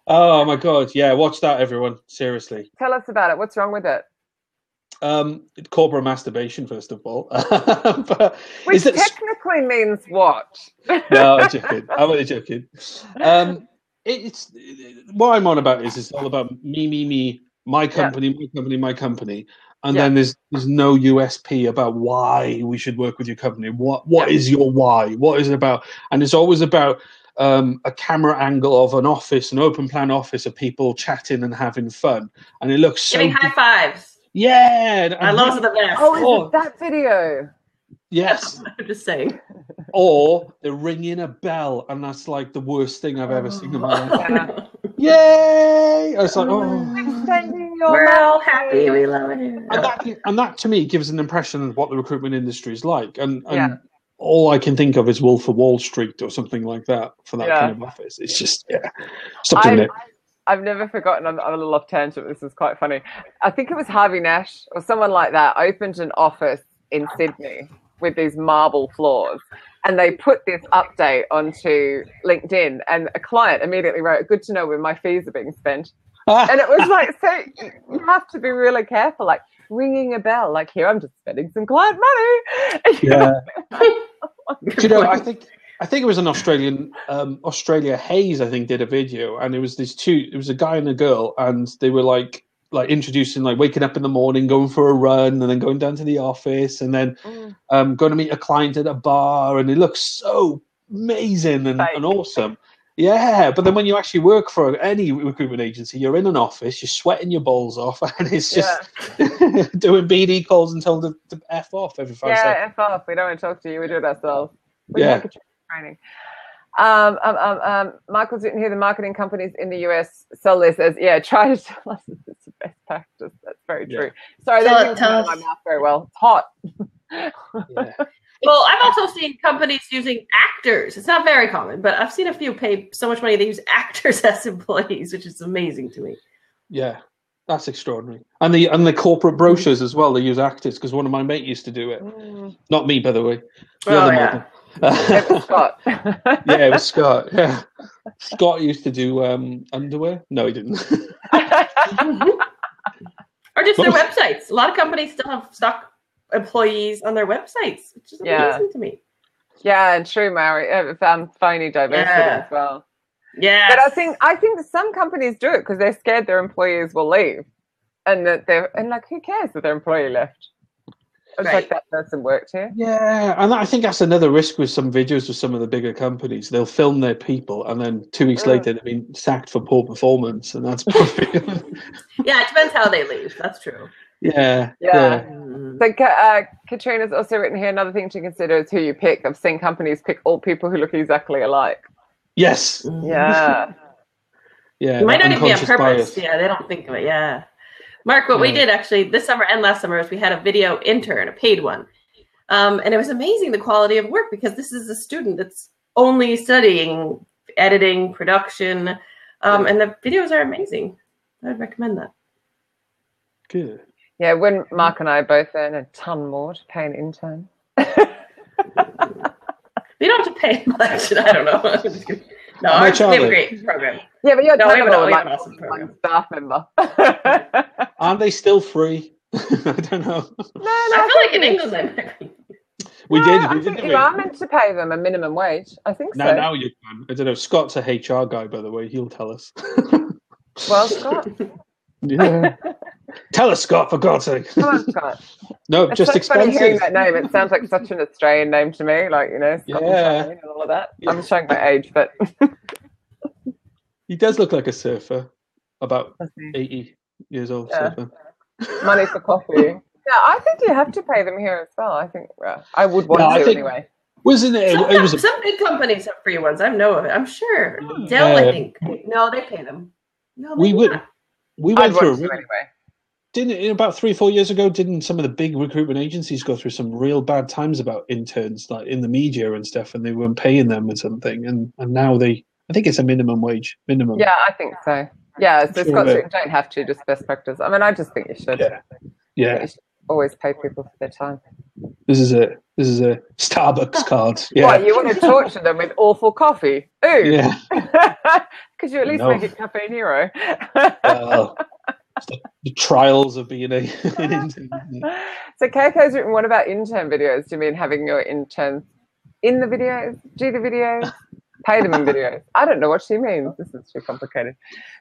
Speaker 2: Oh, my God. Yeah, watch that, everyone. Seriously.
Speaker 1: Tell us about it. What's wrong with it?
Speaker 2: Corporate masturbation, first of all.
Speaker 1: Which technically means what?
Speaker 2: No, I'm joking. I'm only joking. It's what I'm on about is it's all about me, my company, my company. And then there's no USP about why we should work with your company. What is your why? What is it about? And it's always about a camera angle of an office, an open plan office of people chatting and having fun. And it looks
Speaker 3: giving high fives.
Speaker 2: Yeah.
Speaker 3: I love the best.
Speaker 1: Oh, is it that video?
Speaker 2: Yes.
Speaker 3: I'm just saying.
Speaker 2: Or they're ringing a bell, and that's like the worst thing I've ever seen in my life. Yay! I was like,
Speaker 3: we're all happy, we love it.
Speaker 2: And that to me gives an impression of what the recruitment industry is like. And all I can think of is Wolf of Wall Street or something like that for that kind of office. It's just, stop doing it.
Speaker 1: I've never forgotten, I'm a little off tangent, this is quite funny. I think it was Harvey Nash or someone like that opened an office in Sydney with these marble floors, and they put this update onto LinkedIn, and a client immediately wrote, "Good to know where my fees are being spent." And it was like, so you have to be really careful, like ringing a bell, like, here, I'm just spending some client money.
Speaker 2: Yeah. Do you know, I think it was an Australia Hayes, I think, did a video, and it was a guy and a girl, and they were like introducing, like, waking up in the morning, going for a run, and then going down to the office, and then going to meet a client at a bar, and it looks so amazing and awesome. Yeah, but then when you actually work for any recruitment agency, you're in an office, you're sweating your balls off, and it's just doing BD calls and told to F off every 5 seconds.
Speaker 1: Yeah, F off. We don't want to talk to you. We do it ourselves. Training. Michael didn't hear the marketing companies in the US sell this as try to tell us it's the best practice. That's very true. Sorry, that didn't come out of my mouth very well. It's hot.
Speaker 3: Well, I've also seen companies using actors. It's not very common, but I've seen a few pay so much money they use actors as employees, which is amazing to me.
Speaker 2: Yeah, that's extraordinary. And the corporate brochures as well, they use actors, because one of my mates used to do it. Not me, by the way.
Speaker 1: It was Scott.
Speaker 2: It was Scott. Yeah, Scott used to do underwear. No, he didn't.
Speaker 3: Or just their websites. A lot of companies still have stock employees on their websites, which is amazing to me.
Speaker 1: Yeah, and true, Mary. Phony diversity as well.
Speaker 3: Yeah.
Speaker 1: But I think some companies do it because they're scared their employees will leave, and that who cares if their employee left? It's like that person worked here.
Speaker 2: Yeah, and I think that's another risk with some videos with some of the bigger companies. They'll film their people, and then 2 weeks later they've been sacked for poor performance, and that's probably...
Speaker 3: Yeah, it depends how they leave. That's true.
Speaker 2: Yeah.
Speaker 1: So Katrina's also written here, another thing to consider is who you pick. I've seen companies pick all people who look exactly alike.
Speaker 2: Yes.
Speaker 1: Yeah.
Speaker 2: Yeah.
Speaker 3: It might not even be on purpose.
Speaker 2: Bias.
Speaker 3: Yeah, they don't think of it. Yeah. Mark, what we did actually this summer and last summer is we had a video intern, a paid one. And it was amazing, the quality of work, because this is a student that's only studying editing, production, and the videos are amazing. I would recommend that.
Speaker 2: Good.
Speaker 1: Yeah, when Mark and I both earn a ton more to pay an intern.
Speaker 3: You don't have to pay much. I don't know. No, we have a great program.
Speaker 1: Yeah, but you're
Speaker 3: we have an awesome program.
Speaker 1: Staff member.
Speaker 2: Aren't they still free? I don't know.
Speaker 3: No, I feel like in England.
Speaker 2: We did.
Speaker 1: I think you are meant to pay them a minimum wage. I think so.
Speaker 2: Now you can. I don't know. Scott's a HR guy, by the way. He'll tell us.
Speaker 1: Well, Scott.
Speaker 2: Yeah. Tell us, Scott, for God's sake.
Speaker 1: Come on, Scott.
Speaker 2: No,
Speaker 1: it's
Speaker 2: just
Speaker 1: so
Speaker 2: expensive.
Speaker 1: Funny hearing that name. It sounds like such an Australian name to me, like, Scott and all of that. Yeah. I'm showing my age, but
Speaker 2: he does look like a surfer, about 80 years old. Surfer.
Speaker 1: Money for coffee. Yeah, I think you have to pay them here as well. I think I would want to anyway.
Speaker 2: Wasn't it?
Speaker 3: Some big companies have free ones. I know of it. I'm sure. Dell, I think. No, they pay them. No,
Speaker 2: we went through
Speaker 3: anyway.
Speaker 2: Didn't about 3-4 years ago? Didn't some of the big recruitment agencies go through some real bad times about interns, like in the media and stuff, and they weren't paying them or something, and now I think it's a minimum wage.
Speaker 1: Yeah, I think so. Yeah, so you don't have to, just best practice. I mean, I just think you should.
Speaker 2: Yeah.
Speaker 1: You should always pay people for their time.
Speaker 2: This is a Starbucks card. Yeah.
Speaker 1: What, you want to torture them with awful coffee? Ooh.
Speaker 2: Yeah.
Speaker 1: Could you at least make it Cafe Nero?
Speaker 2: The trials of being an intern.
Speaker 1: So Keiko's written, what about intern videos? Do you mean having your interns in the videos, do the videos, pay them in videos? I don't know what she means. This is too complicated.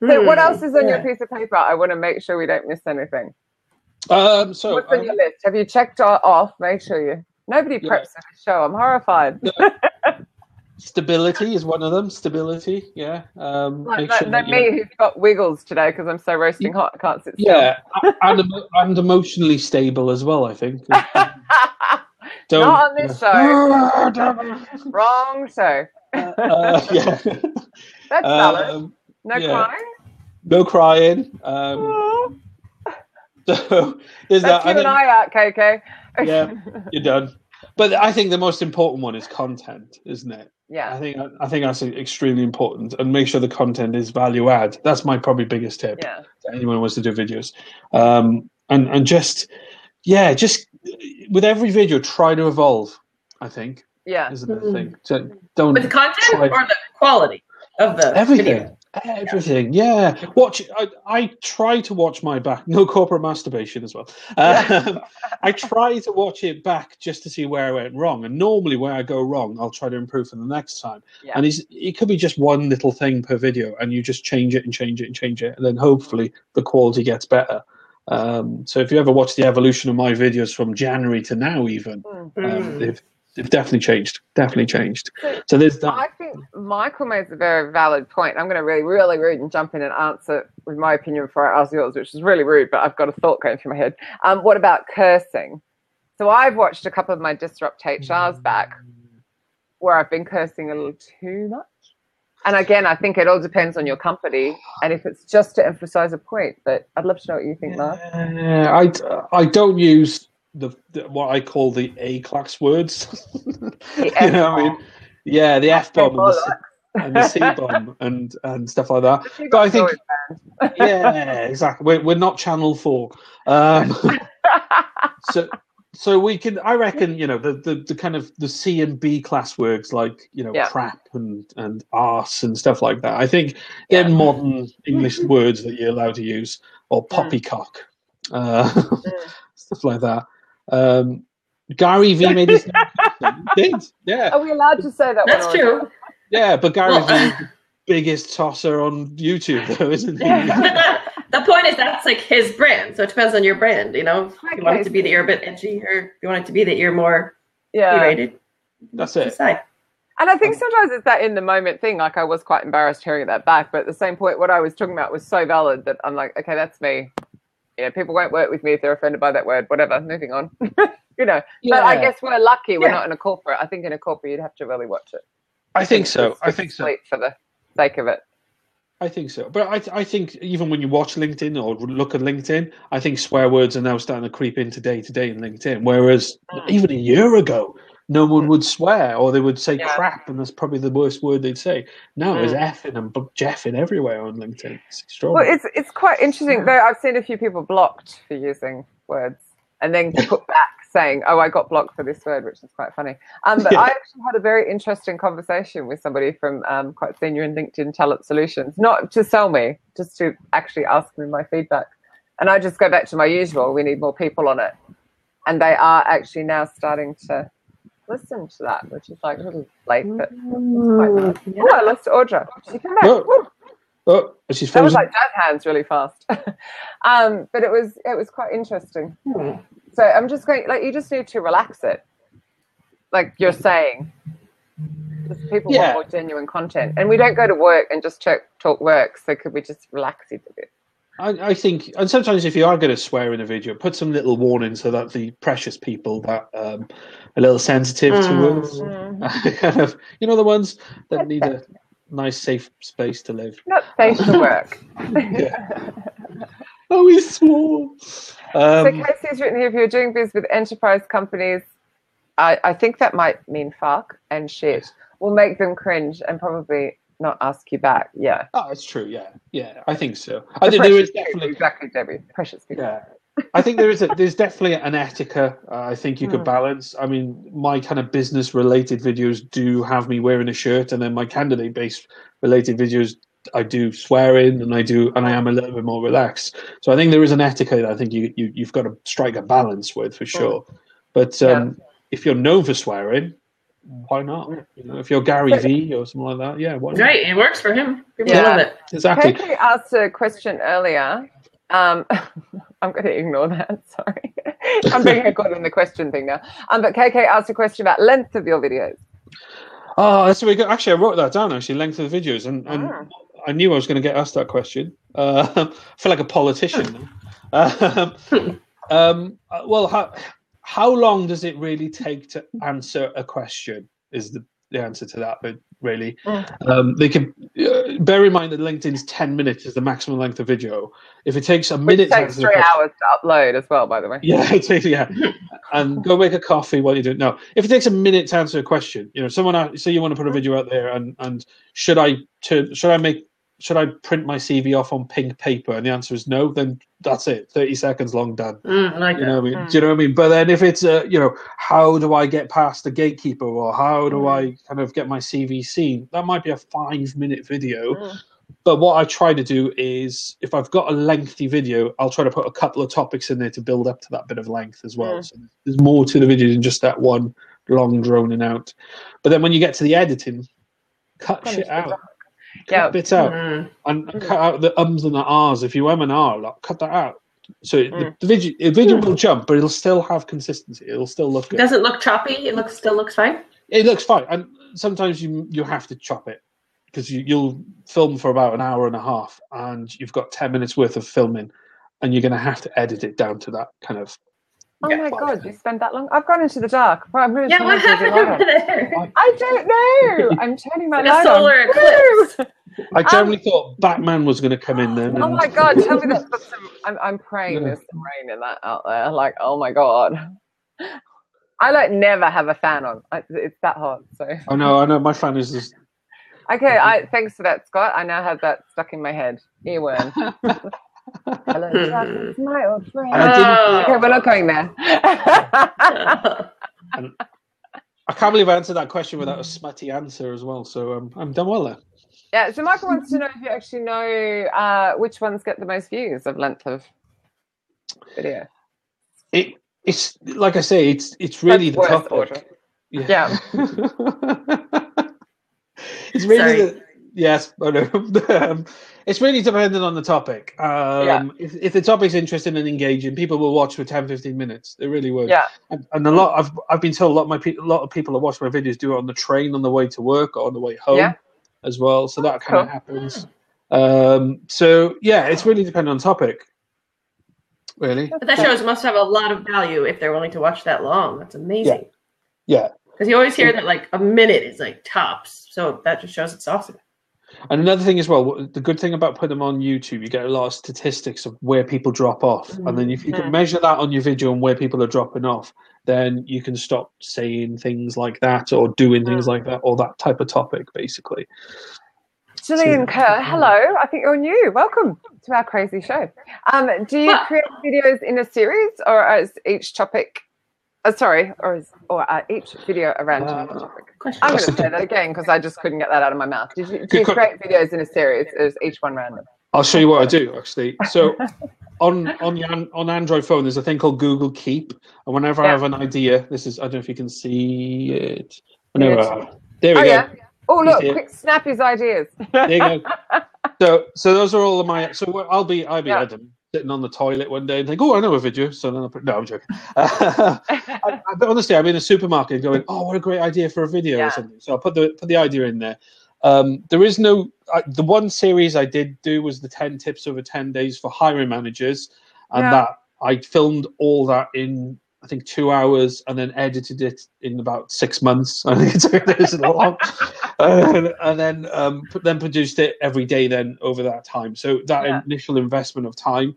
Speaker 1: So what else is on your piece of paper? I want to make sure we don't miss anything. What's on your list? Have you checked off? Make sure nobody preps for the show. I'm horrified.
Speaker 2: Stability is one of them. Stability, yeah.
Speaker 1: Who's got wiggles today because I'm so roasting hot, I can't sit still.
Speaker 2: Yeah, and emotionally stable as well, I think.
Speaker 1: Not on this show. Wrong show.
Speaker 2: Yeah.
Speaker 1: That's valid. No crying?
Speaker 2: No crying. So there's
Speaker 1: That's you and I out, KK.
Speaker 2: Yeah, you're done. But I think the most important one is content, isn't it?
Speaker 1: Yeah.
Speaker 2: I think that's extremely important, and make sure the content is value add. That's my probably biggest tip.
Speaker 1: Yeah.
Speaker 2: To anyone who wants to do videos, and just with every video, try to evolve. I think.
Speaker 1: Yeah.
Speaker 2: Is the thing. So don't.
Speaker 3: With the content or the quality of the
Speaker 2: everything.
Speaker 3: video?
Speaker 2: Everything, yeah. I try to watch my back. No corporate masturbation as well. I try to watch it back just to see where I went wrong. And normally, where I go wrong, I'll try to improve for the next time. Yeah. And it could be just one little thing per video, and you just change it and change it and change it, and then hopefully the quality gets better. So if you ever watch the evolution of my videos from January to now, even they've definitely changed. Definitely changed. So there's that.
Speaker 1: I think Michael makes a very valid point. I'm going to really, really rude and jump in and answer with my opinion before I ask yours, which is really rude, but I've got a thought going through my head. What about cursing? So I've watched a couple of my Disrupt HRs back where I've been cursing a little too much. And again, I think it all depends on your company and if it's just to emphasize a point. But I'd love to know what you think, Mark.
Speaker 2: I don't use the what I call the A-class words.
Speaker 1: The
Speaker 2: you know what I mean? Yeah, the F-bomb and the C-bomb and stuff like that. But I think, yeah, exactly. We're not Channel 4. So we can, I reckon, the kind of the C and B class words like, crap and arse and stuff like that. I think they're modern English words that you're allowed to use, or poppycock, stuff like that. Gary V made his He did, yeah.
Speaker 1: Are we allowed to say that?
Speaker 3: That's true.
Speaker 2: Yeah, but Gary Vee is the biggest tosser on YouTube, though, isn't he?
Speaker 3: The point is that's like his brand, so it depends on your brand. You know, if you want it to be that you're a bit edgy, or if you want it to be that you're more P-rated.
Speaker 2: That's it.
Speaker 3: Decide.
Speaker 1: And I think sometimes it's that in the moment thing. Like, I was quite embarrassed hearing that back, but at the same point, what I was talking about was so valid that I'm like, okay, that's me. You know, people won't work with me if they're offended by that word. Whatever, moving on. You know, but I guess we're lucky we're not in a corporate. I think in a corporate you'd have to really watch it.
Speaker 2: I think so. I think so.
Speaker 1: For the sake of it.
Speaker 2: I think so. But I think even when you watch LinkedIn or look at LinkedIn, I think swear words are now starting to creep into day-to-day in LinkedIn. Whereas even a year ago, no one would swear, or they would say crap, and that's probably the worst word they'd say. Now there's effing and jeffing everywhere on LinkedIn. It's extraordinary.
Speaker 1: Well, it's quite interesting, though. I've seen a few people blocked for using words and then put back saying, oh, I got blocked for this word, which is quite funny. But I actually had a very interesting conversation with somebody from quite senior in LinkedIn Talent Solutions, not to sell me, just to actually ask me my feedback. And I just go back to my usual, we need more people on it. And they are actually now starting to listen to that, which is like a little late, but it's quite nice. Oh, I lost Audra. She came back.
Speaker 2: She's frozen.
Speaker 1: That was like jazz hands really fast. But it was quite interesting. So I'm just going, like, you just need to relax it, like you're saying. Just people want more genuine content, and we don't go to work and just talk work. So could we just relax it a bit?
Speaker 2: I think, and sometimes if you are going to swear in a video, put some little warning so that the precious people that are a little sensitive to words, kind of, you know, the ones that need a nice, safe space to live.
Speaker 1: Not safe to work.
Speaker 2: Oh, he swore.
Speaker 1: So Casey's written here, if you're doing biz with enterprise companies, I think that might mean fuck and shit. Will make them cringe and probably not ask you back. Yeah.
Speaker 2: Oh, it's true. Yeah, I think so. I think there is definitely
Speaker 1: exactly, Debbie. Precious people.
Speaker 2: Yeah, I think there's definitely an etiquette. I think you could balance. I mean, my kind of business related videos do have me wearing a shirt, and then my candidate based related videos I do swear in, and I am a little bit more relaxed. So I think there is an etiquette. I think you've got to strike a balance with for sure. But if you're known for swearing, why not? You know, if you're Gary Vee or something like that, why not?
Speaker 3: Right, it works for him. People love it.
Speaker 2: Exactly.
Speaker 1: Katie asked a question earlier. I'm going to ignore that. Sorry, I'm being caught in the question thing now. But KK asked a question about length of your videos.
Speaker 2: Oh, that's really good. Actually, I wrote that down. Actually, length of the videos, and I knew I was going to get asked that question. I feel like a politician. Well, how long does it really take to answer a question? Is the answer to that? But really, they can bear in mind that LinkedIn's 10 minutes is the maximum length of video. If it takes a minute,
Speaker 1: it takes 3 hours to upload as well. By the way, and go make a coffee while you do it. No, if it takes a minute to answer a question, you know, say you want to put a video out there, and should I print my CV off on pink paper? And the answer is no. Then that's it. 30 seconds long, done.
Speaker 3: I like
Speaker 2: you know what I mean? Do you know what I mean? But then if it's how do I get past the gatekeeper, or how do I kind of get my CV seen? That might be a 5-minute video. But what I try to do is, if I've got a lengthy video, I'll try to put a couple of topics in there to build up to that bit of length as well. So there's more to the video than just that one long droning out. But then when you get to the editing, cut shit out. Cut bits out and cut out the ums and the ahs. If you and R, like, cut that out. So the video will jump, but it'll still have consistency. It'll still look good.
Speaker 3: It doesn't look choppy. It still looks fine.
Speaker 2: It looks fine, and sometimes you have to chop it because you'll film for about an hour and a half, and you've got 10 minutes worth of filming, and you're going to have to edit it down to that kind of.
Speaker 1: Oh my God, you spend that long? I've gone into the dark. I'm going to
Speaker 3: what happened over there?
Speaker 1: I don't know. I'm turning my light
Speaker 3: on. Solar eclipse.
Speaker 2: I generally thought Batman was going to come in then.
Speaker 1: Oh my God, tell me that. I'm praying there's some rain in that out there. Like, oh my God. I never have a fan on. It's that hot. So.
Speaker 2: I know. My fan is just.
Speaker 1: Okay, thanks for that, Scott. I now have that stuck in my head. Earworm. Hello, it's my old friend. Okay, we're not going there.
Speaker 2: I can't believe I answered that question without a smutty answer as well. So I'm done well there.
Speaker 1: Yeah. So Michael wants to know if you actually know which ones get the most views of length of video.
Speaker 2: It's like I say, it's really the topic.
Speaker 1: Yeah.
Speaker 2: It's really yes, I know. It's really dependent on the topic. If the topic's interesting and engaging, people will watch for 10, 15 minutes. They really would.
Speaker 1: Yeah.
Speaker 2: And I've been told a lot of people that watch my videos do it on the train on the way to work or on the way home as well. So that kind of happens. So yeah, it's really dependent on topic. Really.
Speaker 3: But that shows must have a lot of value if they're willing to watch that long. That's amazing.
Speaker 2: Yeah.
Speaker 3: Because you always hear that like a minute is like tops. So that just shows it's awesome.
Speaker 2: And another thing as well, the good thing about putting them on YouTube, you get a lot of statistics of where people drop off. And then if you can measure that on your video and where people are dropping off, then you can stop saying things like that or doing things like that or that type of topic, basically.
Speaker 1: Gillian Kerr, hello. I think you're new. Welcome to our crazy show. Do you create videos in a series or as each topic? Or each video around a topic? I'm going to say that again because I just couldn't get that out of my mouth. Do you create videos in a series or is each one random?
Speaker 2: I'll show you what I do, actually. So on Android phone, there's a thing called Google Keep. And whenever I have an idea, I don't know if you can see it. There we go.
Speaker 1: Yeah. Oh, look, quick, snap his ideas.
Speaker 2: There you go. So those are all of my. So I'll be Adam sitting on the toilet one day and think, oh, I know a video. So then no, I'm joking. But honestly, I'm in a supermarket going, oh, what a great idea for a video or something. So I'll put the idea in there. There is no. The one series I did do was the 10 tips over 10 days for hiring managers, and that I filmed all that in, I think, 2 hours and then edited it in about 6 months. I think it took this long. And then produced it every day then over that time. So that initial investment of time.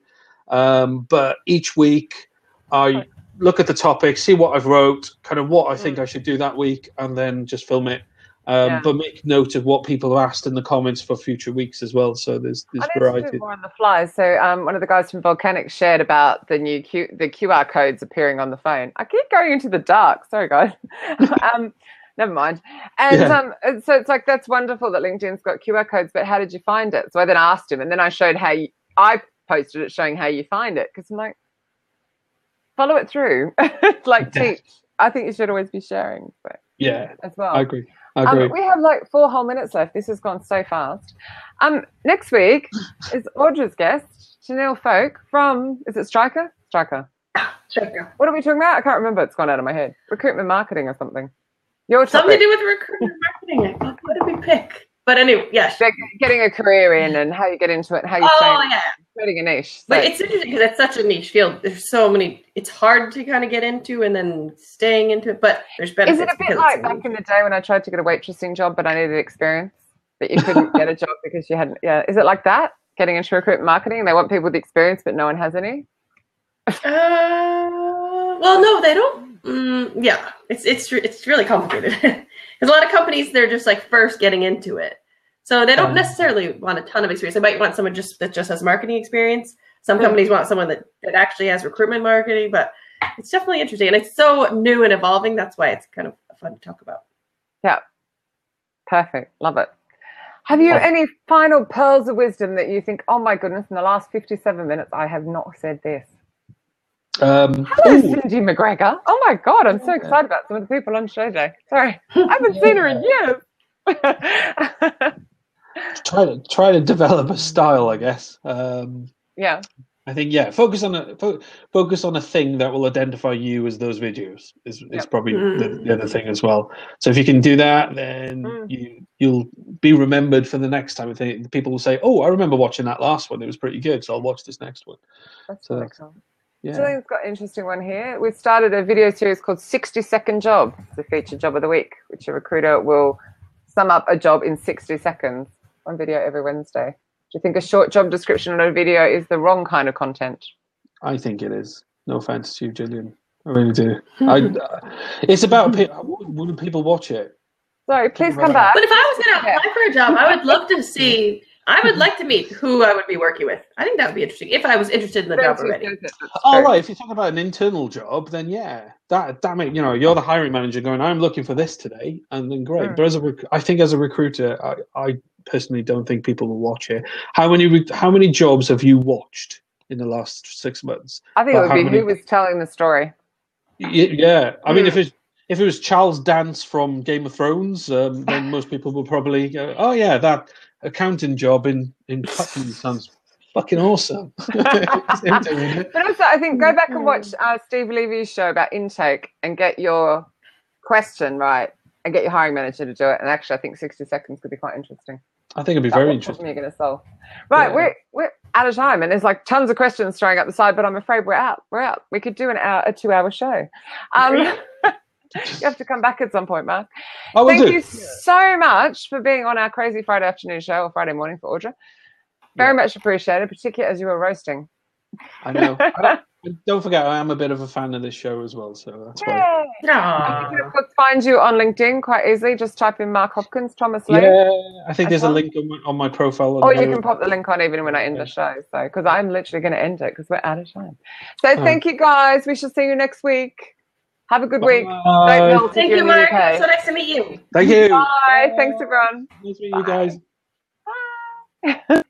Speaker 2: But each week I look at the topic, see what I've wrote, kind of what I think I should do that week, and then just film it. But make note of what people have asked in the comments for future weeks as well. So there's variety.
Speaker 1: More on the fly. So one of the guys from Volcanic shared about the new the QR codes appearing on the phone. I keep going into the dark. Sorry, guys. Never mind. And so it's like, that's wonderful that LinkedIn's got QR codes, but how did you find it? So I then asked him, and then I showed I posted it showing how you find it, because I'm like, follow it through. Like teach. I think you should always be sharing. But as well.
Speaker 2: I agree.
Speaker 1: We have like 4 whole minutes left. This has gone so fast. Next week is Audra's guest, Janelle Folk from, is it Striker? Striker. What are we talking about? I can't remember. It's gone out of my head. Recruitment marketing or something.
Speaker 3: Something to do with recruitment marketing. What did we pick? But anyway, yes.
Speaker 1: Getting a career in and how you get into it, how you creating a niche. So.
Speaker 3: But it's interesting because it's such a niche field. There's so many. It's hard to kind of get into and then staying into it. But there's benefits.
Speaker 1: Is it a bit like back in the day when I tried to get a waitressing job, but I needed experience, but you couldn't get a job because you hadn't? Yeah. Is it like that? Getting into recruitment marketing, they want people with experience, but no one has any.
Speaker 3: Well, no, they don't. It's really complicated. Because a lot of companies, they're just like first getting into it. So they don't necessarily want a ton of experience. They might want someone that just has marketing experience. Some companies want someone that actually has recruitment marketing, but it's definitely interesting. And it's so new and evolving. That's why it's kind of fun to talk about. Yeah.
Speaker 1: Perfect. Love it. Have you any final pearls of wisdom that you think, oh my goodness, in the last 57 minutes, I have not said this? Hello, Cindy McGregor. Oh my God, I'm so excited about some of the people on show today. Sorry, I haven't seen her in years.
Speaker 2: Try to develop a style, I guess. I think focus on a thing that will identify you as those videos is probably the other thing as well. So if you can do that, then you'll be remembered for the next time. I think people will say, "Oh, I remember watching that last one. It was pretty good, so I'll watch this next one."
Speaker 1: That's really cool. Yeah. Julian's got an interesting one here. We've started a video series called 60-Second Job. It's a featured job of the week, which a recruiter will sum up a job in 60 seconds on video every Wednesday. Do you think a short job description on a video is the wrong kind of content?
Speaker 2: I think it is. No offense to you, Gillian. I really do. It's about wouldn't people watch it?
Speaker 1: Sorry, please come back.
Speaker 3: But if I was going to apply for a job, I would love to see. I would like to meet who I would be working with. I think that would be interesting if I was interested in the job already.
Speaker 2: Oh, right. If you're talking about an internal job, then that may, you're the hiring manager going, I'm looking for this today, and then great. But I think as a recruiter, I personally don't think people will watch it. How many jobs have you watched in the last 6 months?
Speaker 1: I think it would be who was telling the story.
Speaker 2: Yeah, I mean, if if it was Charles Dance from Game of Thrones, then most people would probably go, "Oh yeah, that accounting job in Hopkins sounds fucking awesome."
Speaker 1: But also, I think go back and watch Steve Levy's show about intake and get your question right and get your hiring manager to do it. And actually, I think 60 seconds could be quite interesting.
Speaker 2: I think it'd be very interesting.
Speaker 1: You're going to solve. Right, yeah. We're out of time, and there's like tons of questions throwing up the side, but I'm afraid we're out. We could do a 2-hour show. You have to come back at some point, Mark. Thank you so much for being on our crazy Friday afternoon show, or Friday morning for Audra. Very much appreciated, particularly as you were roasting.
Speaker 2: I know. Don't forget, I am a bit of a fan of this show as well, so that's why.
Speaker 1: You can, of course, find you on LinkedIn quite easily. Just type in Mark Hopkins, Thomas Lee.
Speaker 2: Yeah, I think there's a link on my profile.
Speaker 1: Or you can pop the link on even when I end the show. So, because I'm literally going to end it because we're out of time. So, thank you guys. We shall see you next week. Have a good week.
Speaker 3: Thank you, Mark. So nice to meet you.
Speaker 2: Thank you.
Speaker 1: Bye. Thanks, everyone.
Speaker 2: Nice to meet you guys.
Speaker 1: Bye.